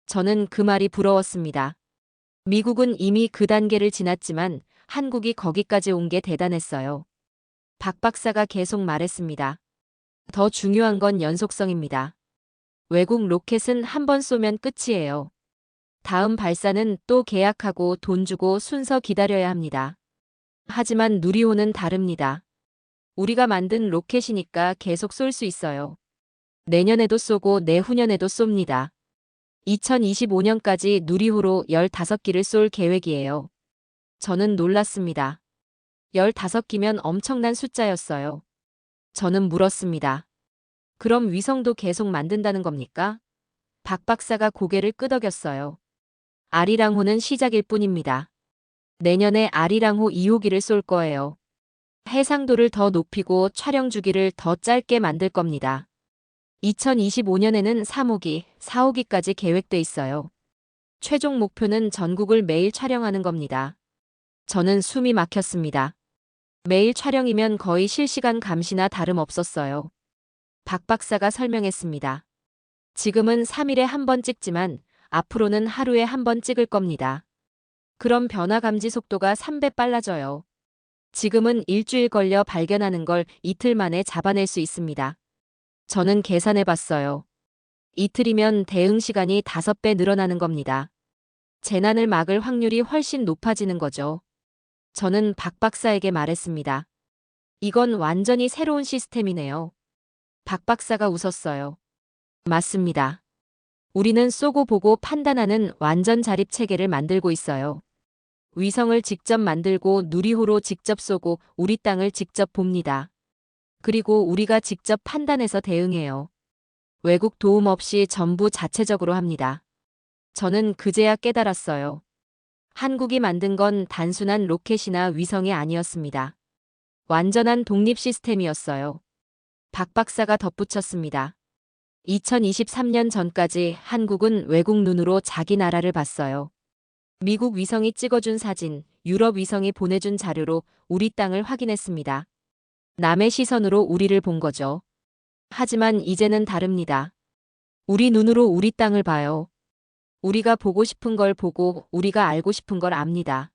저는 그 말이 부러웠습니다. 미국은 이미 그 단계를 지났지만 한국이 거기까지 온 게 대단했어요. 박 박사가 계속 말했습니다. 더 중요한 건 연속성입니다. 외국 로켓은 한 번 쏘면 끝이에요. 다음 발사는 또 계약하고 돈 주고 순서 기다려야 합니다. 하지만 누리호는 다릅니다. 우리가 만든 로켓이니까 계속 쏠 수 있어요. 내년에도 쏘고 내후년에도 쏩니다. 2025년까지 누리호로 15기를 쏠 계획이에요. 저는 놀랐습니다. 15기면 엄청난 숫자였어요. 저는 물었습니다. 그럼 위성도 계속 만든다는 겁니까? 박 박사가 고개를 끄덕였어요. 아리랑호는 시작일 뿐입니다. 내년에 아리랑호 2호기를 쏠 거예요. 해상도를 더 높이고 촬영 주기를 더 짧게 만들 겁니다. 2025년에는 3호기, 4호기까지 계획돼 있어요. 최종 목표는 전국을 매일 촬영하는 겁니다. 저는 숨이 막혔습니다. 매일 촬영이면 거의 실시간 감시나 다름없었어요. 박 박사가 설명했습니다. 지금은 3일에 한 번 찍지만 앞으로는 하루에 한 번 찍을 겁니다. 그럼 변화 감지 속도가 3배 빨라져요. 지금은 일주일 걸려 발견하는 걸 이틀 만에 잡아낼 수 있습니다. 저는 계산해 봤어요. 이틀이면 대응 시간이 5배 늘어나는 겁니다. 재난을 막을 확률이 훨씬 높아지는 거죠. 저는 박 박사에게 말했습니다. 이건 완전히 새로운 시스템이네요. 박 박사가 웃었어요. 맞습니다. 우리는 쏘고 보고 판단하는 완전 자립 체계를 만들고 있어요. 위성을 직접 만들고 누리호로 직접 쏘고 우리 땅을 직접 봅니다. 그리고 우리가 직접 판단해서 대응해요. 외국 도움 없이 전부 자체적으로 합니다. 저는 그제야 깨달았어요. 한국이 만든 건 단순한 로켓이나 위성이 아니었습니다. 완전한 독립 시스템이었어요. 박 박사가 덧붙였습니다. 2023년 전까지 한국은 외국 눈으로 자기 나라를 봤어요. 미국 위성이 찍어준 사진, 유럽 위성이 보내준 자료로 우리 땅을 확인했습니다. 남의 시선으로 우리를 본 거죠. 하지만 이제는 다릅니다. 우리 눈으로 우리 땅을 봐요. 우리가 보고 싶은 걸 보고 우리가 알고 싶은 걸 압니다.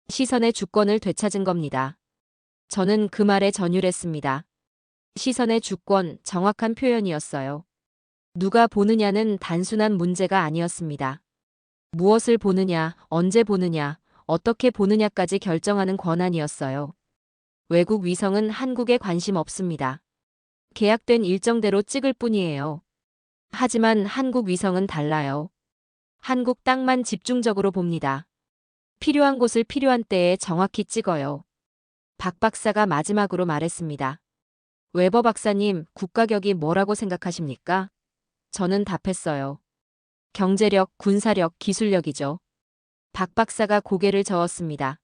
시선의 주권을 되찾은 겁니다. 저는 그 말에 전율했습니다. 시선의 주권, 정확한 표현이었어요. 누가 보느냐는 단순한 문제가 아니었습니다. 무엇을 보느냐, 언제 보느냐, 어떻게 보느냐까지 결정하는 권한이었어요. 외국 위성은 한국에 관심 없습니다. 계약된 일정대로 찍을 뿐이에요. 하지만 한국 위성은 달라요. 한국 땅만 집중적으로 봅니다. 필요한 곳을 필요한 때에 정확히 찍어요. 박 박사가 마지막으로 말했습니다. 웨버 박사님, 국가격이 뭐라고 생각하십니까? 저는 답했어요. 경제력, 군사력, 기술력이죠. 박 박사가 고개를 저었습니다.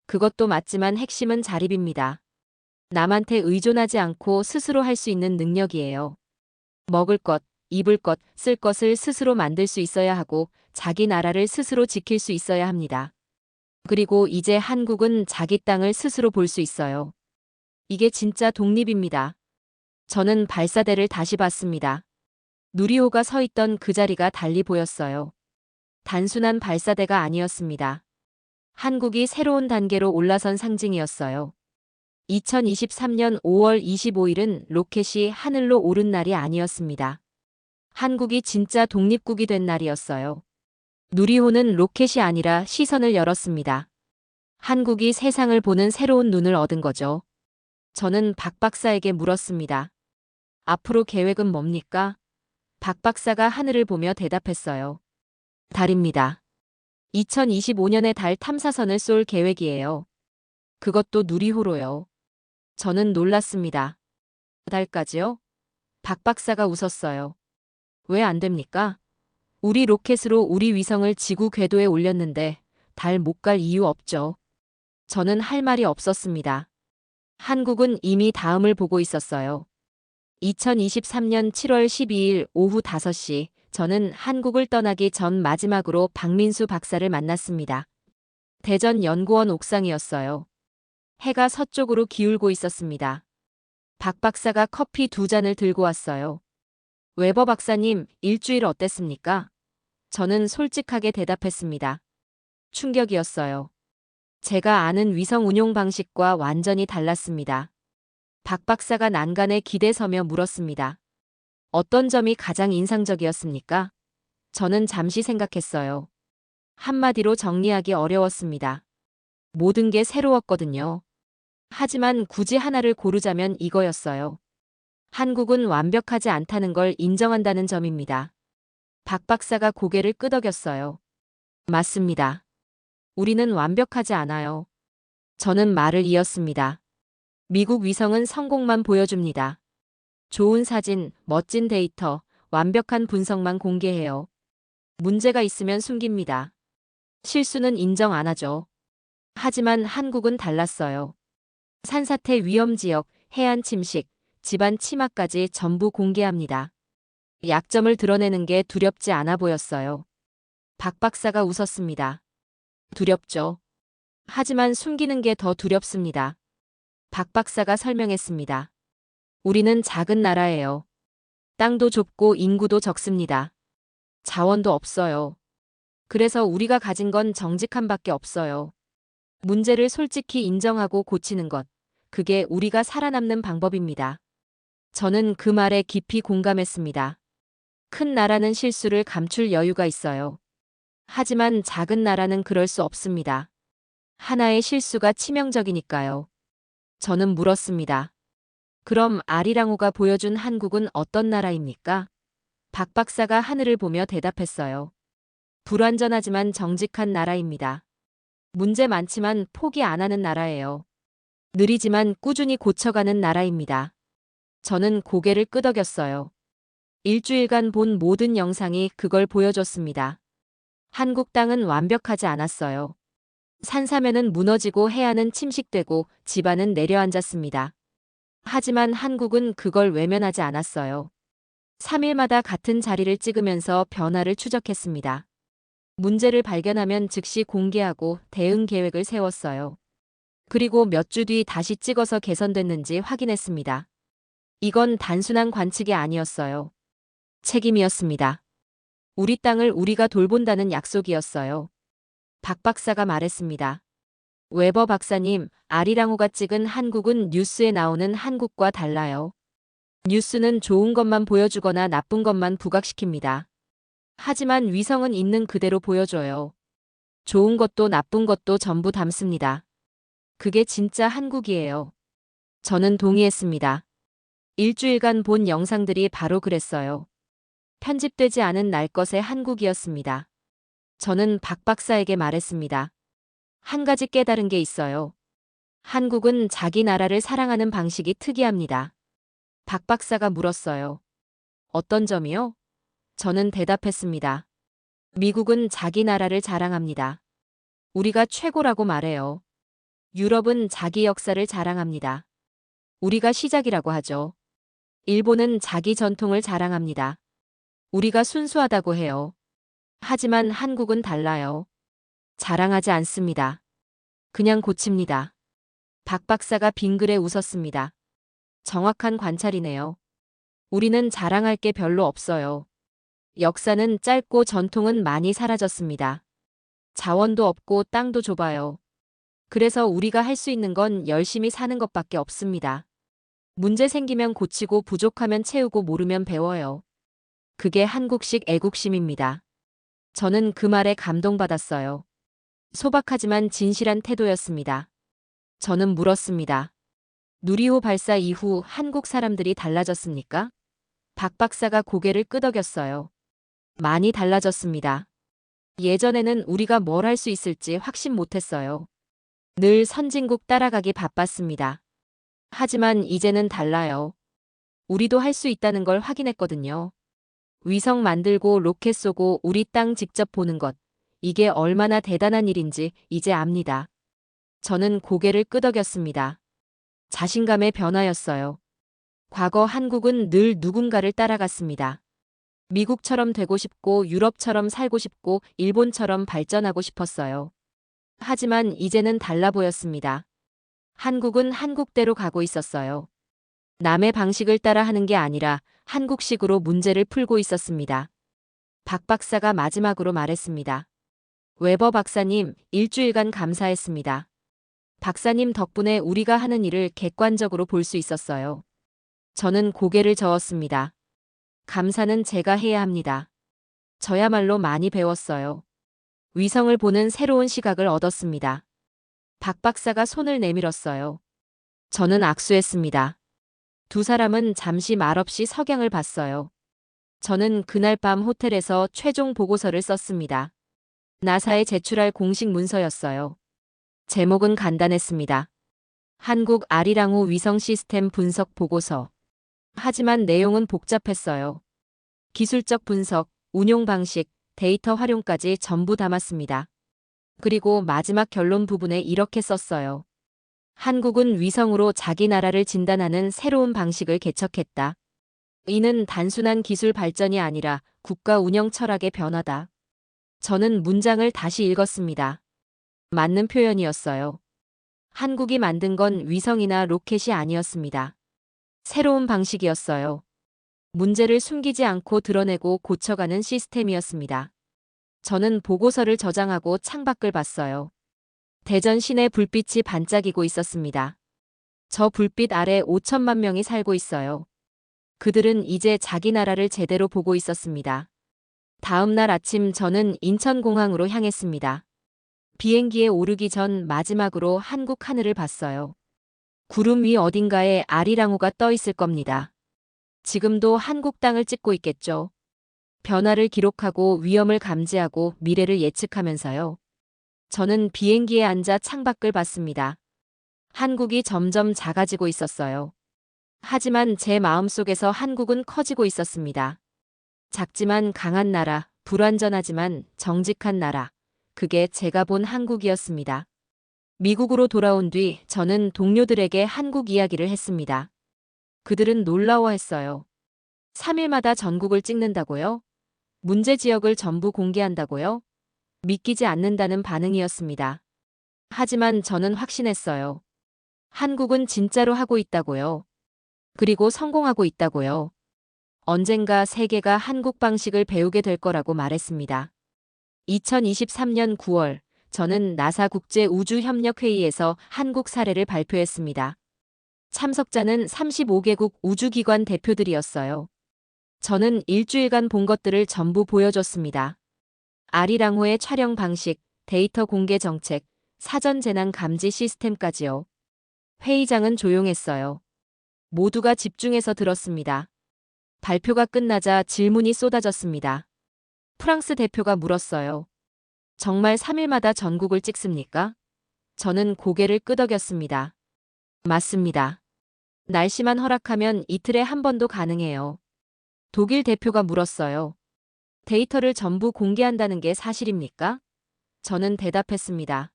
그것도 맞지만 핵심은 자립입니다. 남한테 의존하지 않고 스스로 할 수 있는 능력이에요. 먹을 것, 입을 것, 쓸 것을 스스로 만들 수 있어야 하고 자기 나라를 스스로 지킬 수 있어야 합니다. 그리고 이제 한국은 자기 땅을 스스로 볼 수 있어요. 이게 진짜 독립입니다. 저는 발사대를 다시 봤습니다. 누리호가 서 있던 그 자리가 달리 보였어요. 단순한 발사대가 아니었습니다. 한국이 새로운 단계로 올라선 상징이었어요. 2023년 5월 25일은 로켓이 하늘로 오른 날이 아니었습니다. 한국이 진짜 독립국이 된 날이었어요. 누리호는 로켓이 아니라 시선을 열었습니다. 한국이 세상을 보는 새로운 눈을 얻은 거죠. 저는 박 박사에게 물었습니다. 앞으로 계획은 뭡니까? 박 박사가 하늘을 보며 대답했어요. 달입니다. 2025년에 달 탐사선을 쏠 계획이에요. 그것도 누리호로요. 저는 놀랐습니다. 달까지요? 박 박사가 웃었어요. 왜 안 됩니까? 우리 로켓으로 우리 위성을 지구 궤도에 올렸는데 달 못 갈 이유 없죠. 저는 할 말이 없었습니다. 한국은 이미 다음을 보고 있었어요. 2023년 7월 12일 오후 5시 저는 한국을 떠나기 전 마지막으로 박민수 박사를 만났습니다. 대전 연구원 옥상이었어요. 해가 서쪽으로 기울고 있었습니다. 박 박사가 커피 2잔을 들고 왔어요. 웨버 박사님, 일주일 어땠습니까? 저는 솔직하게 대답했습니다. 충격이었어요. 제가 아는 위성 운용 방식과 완전히 달랐습니다. 박 박사가 난간에 기대서며 물었습니다. 어떤 점이 가장 인상적이었습니까? 저는 잠시 생각했어요. 한마디로 정리하기 어려웠습니다. 모든 게 새로웠거든요. 하지만 굳이 하나를 고르자면 이거였어요. 한국은 완벽하지 않다는 걸 인정한다는 점입니다. 박 박사가 고개를 끄덕였어요. 맞습니다. 우리는 완벽하지 않아요. 저는 말을 이었습니다. 미국 위성은 성공만 보여줍니다. 좋은 사진, 멋진 데이터, 완벽한 분석만 공개해요. 문제가 있으면 숨깁니다. 실수는 인정 안 하죠. 하지만 한국은 달랐어요. 산사태 위험 지역, 해안 침식, 집안 치마까지 전부 공개합니다. 약점을 드러내는 게 두렵지 않아 보였어요. 박 박사가 웃었습니다. 두렵죠. 하지만 숨기는 게 더 두렵습니다. 박 박사가 설명했습니다. 우리는 작은 나라예요. 땅도 좁고 인구도 적습니다. 자원도 없어요. 그래서 우리가 가진 건 정직함밖에 없어요. 문제를 솔직히 인정하고 고치는 것. 그게 우리가 살아남는 방법입니다. 저는 그 말에 깊이 공감했습니다. 큰 나라는 실수를 감출 여유가 있어요. 하지만 작은 나라는 그럴 수 없습니다. 하나의 실수가 치명적이니까요. 저는 물었습니다. 그럼 아리랑호가 보여준 한국은 어떤 나라입니까? 박 박사가 하늘을 보며 대답했어요. 불완전하지만 정직한 나라입니다. 문제 많지만 포기 안 하는 나라예요. 느리지만 꾸준히 고쳐가는 나라입니다. 저는 고개를 끄덕였어요. 일주일간 본 모든 영상이 그걸 보여줬습니다. 한국 땅은 완벽하지 않았어요. 산사면은 무너지고 해안은 침식되고 지반은 내려앉았습니다. 하지만 한국은 그걸 외면하지 않았어요. 3일마다 같은 자리를 찍으면서 변화를 추적했습니다. 문제를 발견하면 즉시 공개하고 대응 계획을 세웠어요. 그리고 몇 주 뒤 다시 찍어서 개선됐는지 확인했습니다. 이건 단순한 관측이 아니었어요. 책임이었습니다. 우리 땅을 우리가 돌본다는 약속이었어요. 박 박사가 말했습니다. 웨버 박사님, 아리랑호가 찍은 한국은 뉴스에 나오는 한국과 달라요. 뉴스는 좋은 것만 보여주거나 나쁜 것만 부각시킵니다. 하지만 위성은 있는 그대로 보여줘요. 좋은 것도 나쁜 것도 전부 담습니다. 그게 진짜 한국이에요. 저는 동의했습니다. 일주일간 본 영상들이 바로 그랬어요. 편집되지 않은 날 것의 한국이었습니다. 저는 박 박사에게 말했습니다. 한 가지 깨달은 게 있어요. 한국은 자기 나라를 사랑하는 방식이 특이합니다. 박 박사가 물었어요. 어떤 점이요? 저는 대답했습니다. 미국은 자기 나라를 자랑합니다. 우리가 최고라고 말해요. 유럽은 자기 역사를 자랑합니다. 우리가 시작이라고 하죠. 일본은 자기 전통을 자랑합니다. 우리가 순수하다고 해요. 하지만 한국은 달라요. 자랑하지 않습니다. 그냥 고칩니다. 박 박사가 빙그레 웃었습니다. 정확한 관찰이네요. 우리는 자랑할 게 별로 없어요. 역사는 짧고 전통은 많이 사라졌습니다. 자원도 없고 땅도 좁아요. 그래서 우리가 할 수 있는 건 열심히 사는 것밖에 없습니다. 문제 생기면 고치고 부족하면 채우고 모르면 배워요. 그게 한국식 애국심입니다. 저는 그 말에 감동받았어요. 소박하지만 진실한 태도였습니다. 저는 물었습니다. 누리호 발사 이후 한국 사람들이 달라졌습니까? 박 박사가 고개를 끄덕였어요. 많이 달라졌습니다. 예전에는 우리가 뭘 할 수 있을지 확신 못했어요. 늘 선진국 따라가기 바빴습니다. 하지만 이제는 달라요. 우리도 할 수 있다는 걸 확인했거든요. 위성 만들고 로켓 쏘고 우리 땅 직접 보는 것. 이게 얼마나 대단한 일인지 이제 압니다. 저는 고개를 끄덕였습니다. 자신감의 변화였어요. 과거 한국은 늘 누군가를 따라갔습니다. 미국처럼 되고 싶고 유럽처럼 살고 싶고 일본처럼 발전하고 싶었어요. 하지만 이제는 달라 보였습니다. 한국은 한국대로 가고 있었어요. 남의 방식을 따라 하는 게 아니라 한국식으로 문제를 풀고 있었습니다. 박 박사가 마지막으로 말했습니다. 웨버 박사님, 일주일간 감사했습니다. 박사님 덕분에 우리가 하는 일을 객관적으로 볼 수 있었어요. 저는 고개를 저었습니다. 감사는 제가 해야 합니다. 저야말로 많이 배웠어요. 위성을 보는 새로운 시각을 얻었습니다. 박 박사가 손을 내밀었어요. 저는 악수했습니다. 두 사람은 잠시 말없이 석양을 봤어요. 저는 그날 밤 호텔에서 최종 보고서를 썼습니다. 나사에 제출할 공식 문서였어요. 제목은 간단했습니다. 한국 아리랑호 위성 시스템 분석 보고서. 하지만 내용은 복잡했어요. 기술적 분석, 운용 방식, 데이터 활용까지 전부 담았습니다. 그리고 마지막 결론 부분에 이렇게 썼어요. 한국은 위성으로 자기 나라를 진단하는 새로운 방식을 개척했다. 이는 단순한 기술 발전이 아니라 국가 운영 철학의 변화다. 저는 문장을 다시 읽었습니다. 맞는 표현이었어요. 한국이 만든 건 위성이나 로켓이 아니었습니다. 새로운 방식이었어요. 문제를 숨기지 않고 드러내고 고쳐가는 시스템이었습니다. 저는 보고서를 저장하고 창밖을 봤어요. 대전 시내 불빛이 반짝이고 있었습니다. 저 불빛 아래 5천만 명이 살고 있어요. 그들은 이제 자기 나라를 제대로 보고 있었습니다. 다음 날 아침 저는 인천공항으로 향했습니다. 비행기에 오르기 전 마지막으로 한국 하늘을 봤어요. 구름 위 어딘가에 아리랑호가 떠 있을 겁니다. 지금도 한국 땅을 찍고 있겠죠. 변화를 기록하고 위험을 감지하고 미래를 예측하면서요. 저는 비행기에 앉아 창밖을 봤습니다. 한국이 점점 작아지고 있었어요. 하지만 제 마음속에서 한국은 커지고 있었습니다. 작지만 강한 나라, 불완전하지만 정직한 나라. 그게 제가 본 한국이었습니다. 미국으로 돌아온 뒤 저는 동료들에게 한국 이야기를 했습니다. 그들은 놀라워했어요. 3일마다 전국을 찍는다고요? 문제 지역을 전부 공개한다고요? 믿기지 않는다는 반응이었습니다. 하지만 저는 확신했어요. 한국은 진짜로 하고 있다고요. 그리고 성공하고 있다고요. 언젠가 세계가 한국 방식을 배우게 될 거라고 말했습니다. 2023년 9월, 저는 나사 국제우주협력회의에서 한국 사례를 발표했습니다. 참석자는 35개국 우주기관 대표들이었어요. 저는 일주일간 본 것들을 전부 보여줬습니다. 아리랑호의 촬영 방식, 데이터 공개 정책, 사전 재난 감지 시스템까지요. 회의장은 조용했어요. 모두가 집중해서 들었습니다. 발표가 끝나자 질문이 쏟아졌습니다. 프랑스 대표가 물었어요. 정말 3일마다 전국을 찍습니까? 저는 고개를 끄덕였습니다. 맞습니다. 날씨만 허락하면 이틀에 한 번도 가능해요. 독일 대표가 물었어요. 데이터를 전부 공개한다는 게 사실입니까? 저는 대답했습니다.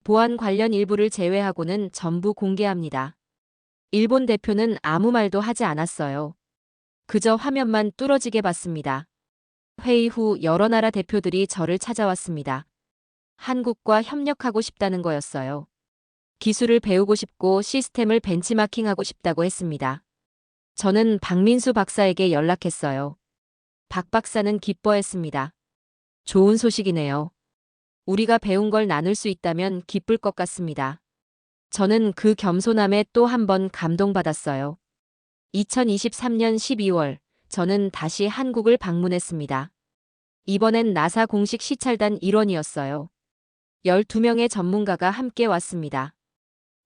보안 관련 일부를 제외하고는 전부 공개합니다. 일본 대표는 아무 말도 하지 않았어요. 그저 화면만 뚫어지게 봤습니다. 회의 후 여러 나라 대표들이 저를 찾아왔습니다. 한국과 협력하고 싶다는 거였어요. 기술을 배우고 싶고 시스템을 벤치마킹하고 싶다고 했습니다. 저는 박민수 박사에게 연락했어요. 박 박사는 기뻐했습니다. 좋은 소식이네요. 우리가 배운 걸 나눌 수 있다면 기쁠 것 같습니다. 저는 그 겸손함에 또 한 번 감동받았어요. 2023년 12월, 저는 다시 한국을 방문했습니다. 이번엔 나사 공식 시찰단 일원이었어요. 12명의 전문가가 함께 왔습니다.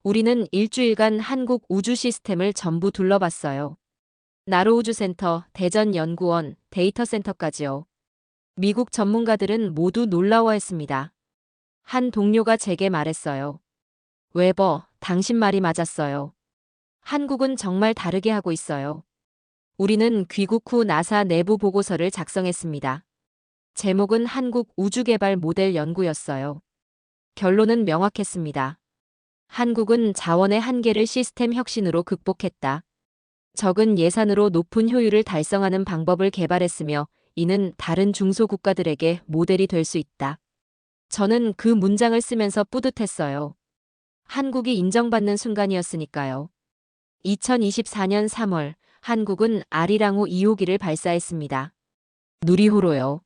우리는 일주일간 한국 우주 시스템을 전부 둘러봤어요. 나로우주센터, 대전연구원, 데이터센터까지요. 미국 전문가들은 모두 놀라워했습니다. 한 동료가 제게 말했어요. 웨버, 당신 말이 맞았어요. 한국은 정말 다르게 하고 있어요. 우리는 귀국 후 나사 내부 보고서를 작성했습니다. 제목은 한국 우주개발 모델 연구였어요. 결론은 명확했습니다. 한국은 자원의 한계를 시스템 혁신으로 극복했다. 적은 예산으로 높은 효율을 달성하는 방법을 개발했으며 이는 다른 중소국가들에게 모델이 될 수 있다. 저는 그 문장을 쓰면서 뿌듯했어요. 한국이 인정받는 순간이었으니까요. 2024년 3월, 한국은 아리랑호 2호기를 발사했습니다. 누리호로요.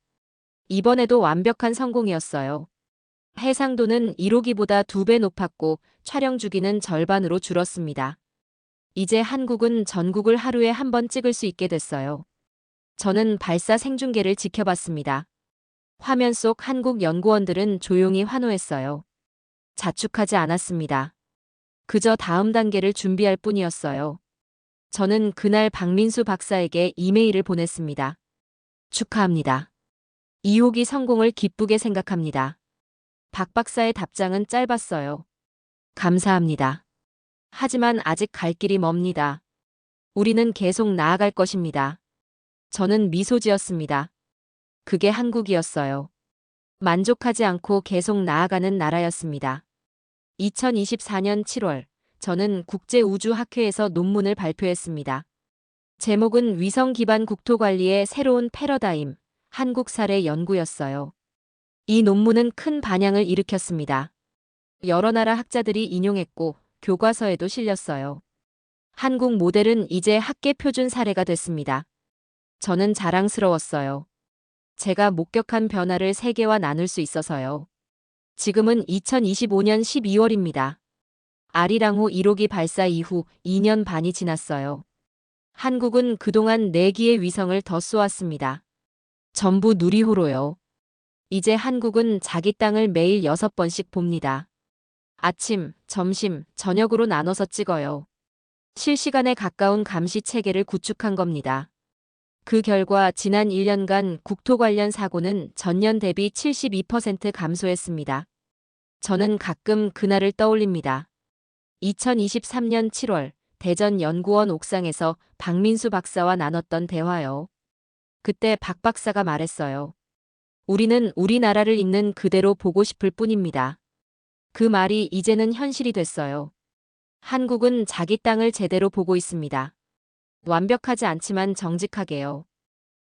이번에도 완벽한 성공이었어요. 해상도는 1호기보다 2배 높았고 촬영 주기는 절반으로 줄었습니다. 이제 한국은 전국을 하루에 한 번 찍을 수 있게 됐어요. 저는 발사 생중계를 지켜봤습니다. 화면 속 한국 연구원들은 조용히 환호했어요. 자축하지 않았습니다. 그저 다음 단계를 준비할 뿐이었어요. 저는 그날 박민수 박사에게 이메일을 보냈습니다. 축하합니다. 2호기 성공을 기쁘게 생각합니다. 박 박사의 답장은 짧았어요. 감사합니다. 하지만 아직 갈 길이 멉니다. 우리는 계속 나아갈 것입니다. 저는 미소 지었습니다. 그게 한국이었어요. 만족하지 않고 계속 나아가는 나라였습니다. 2024년 7월, 저는 국제우주학회에서 논문을 발표했습니다. 제목은 위성 기반 국토관리의 새로운 패러다임, 한국 사례 연구였어요. 이 논문은 큰 반향을 일으켰습니다. 여러 나라 학자들이 인용했고 교과서에도 실렸어요. 한국 모델은 이제 학계 표준 사례가 됐습니다. 저는 자랑스러웠어요. 제가 목격한 변화를 세계와 나눌 수 있어서요. 지금은 2025년 12월입니다. 아리랑호 1호기 발사 이후 2년 반이 지났어요. 한국은 그동안 4기의 위성을 더 쏘았습니다. 전부 누리호로요. 이제 한국은 자기 땅을 매일 6번씩 봅니다. 아침, 점심, 저녁으로 나눠서 찍어요. 실시간에 가까운 감시 체계를 구축한 겁니다. 그 결과 지난 1년간 국토 관련 사고는 전년 대비 72% 감소했습니다. 저는 가끔 그날을 떠올립니다. 2023년 7월 대전 연구원 옥상에서 박민수 박사와 나눴던 대화요. 그때 박 박사가 말했어요. 우리는 우리나라를 있는 그대로 보고 싶을 뿐입니다. 그 말이 이제는 현실이 됐어요. 한국은 자기 땅을 제대로 보고 있습니다. 완벽하지 않지만 정직하게요.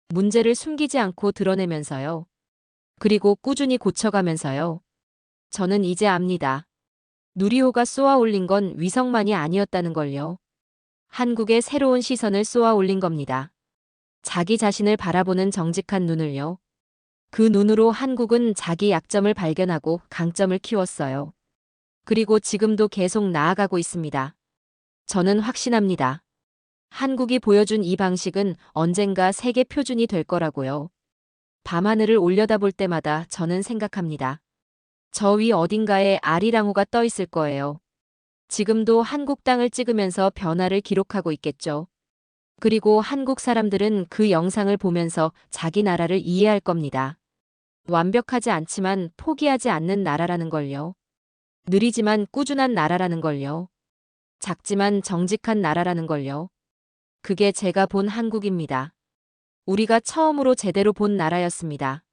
문제를 숨기지 않고 드러내면서요. 그리고 꾸준히 고쳐가면서요. 저는 이제 압니다. 누리호가 쏘아 올린 건 위성만이 아니었다는 걸요. 한국의 새로운 시선을 쏘아 올린 겁니다. 자기 자신을 바라보는 정직한 눈을요. 그 눈으로 한국은 자기 약점을 발견하고 강점을 키웠어요. 그리고 지금도 계속 나아가고 있습니다. 저는 확신합니다. 한국이 보여준 이 방식은 언젠가 세계 표준이 될 거라고요. 밤하늘을 올려다볼 때마다 저는 생각합니다. 저 위 어딘가에 아리랑호가 떠 있을 거예요. 지금도 한국 땅을 찍으면서 변화를 기록하고 있겠죠. 그리고 한국 사람들은 그 영상을 보면서 자기 나라를 이해할 겁니다. 완벽하지 않지만 포기하지 않는 나라라는 걸요. 느리지만 꾸준한 나라라는 걸요. 작지만 정직한 나라라는 걸요. 그게 제가 본 한국입니다. 우리가 처음으로 제대로 본 나라였습니다.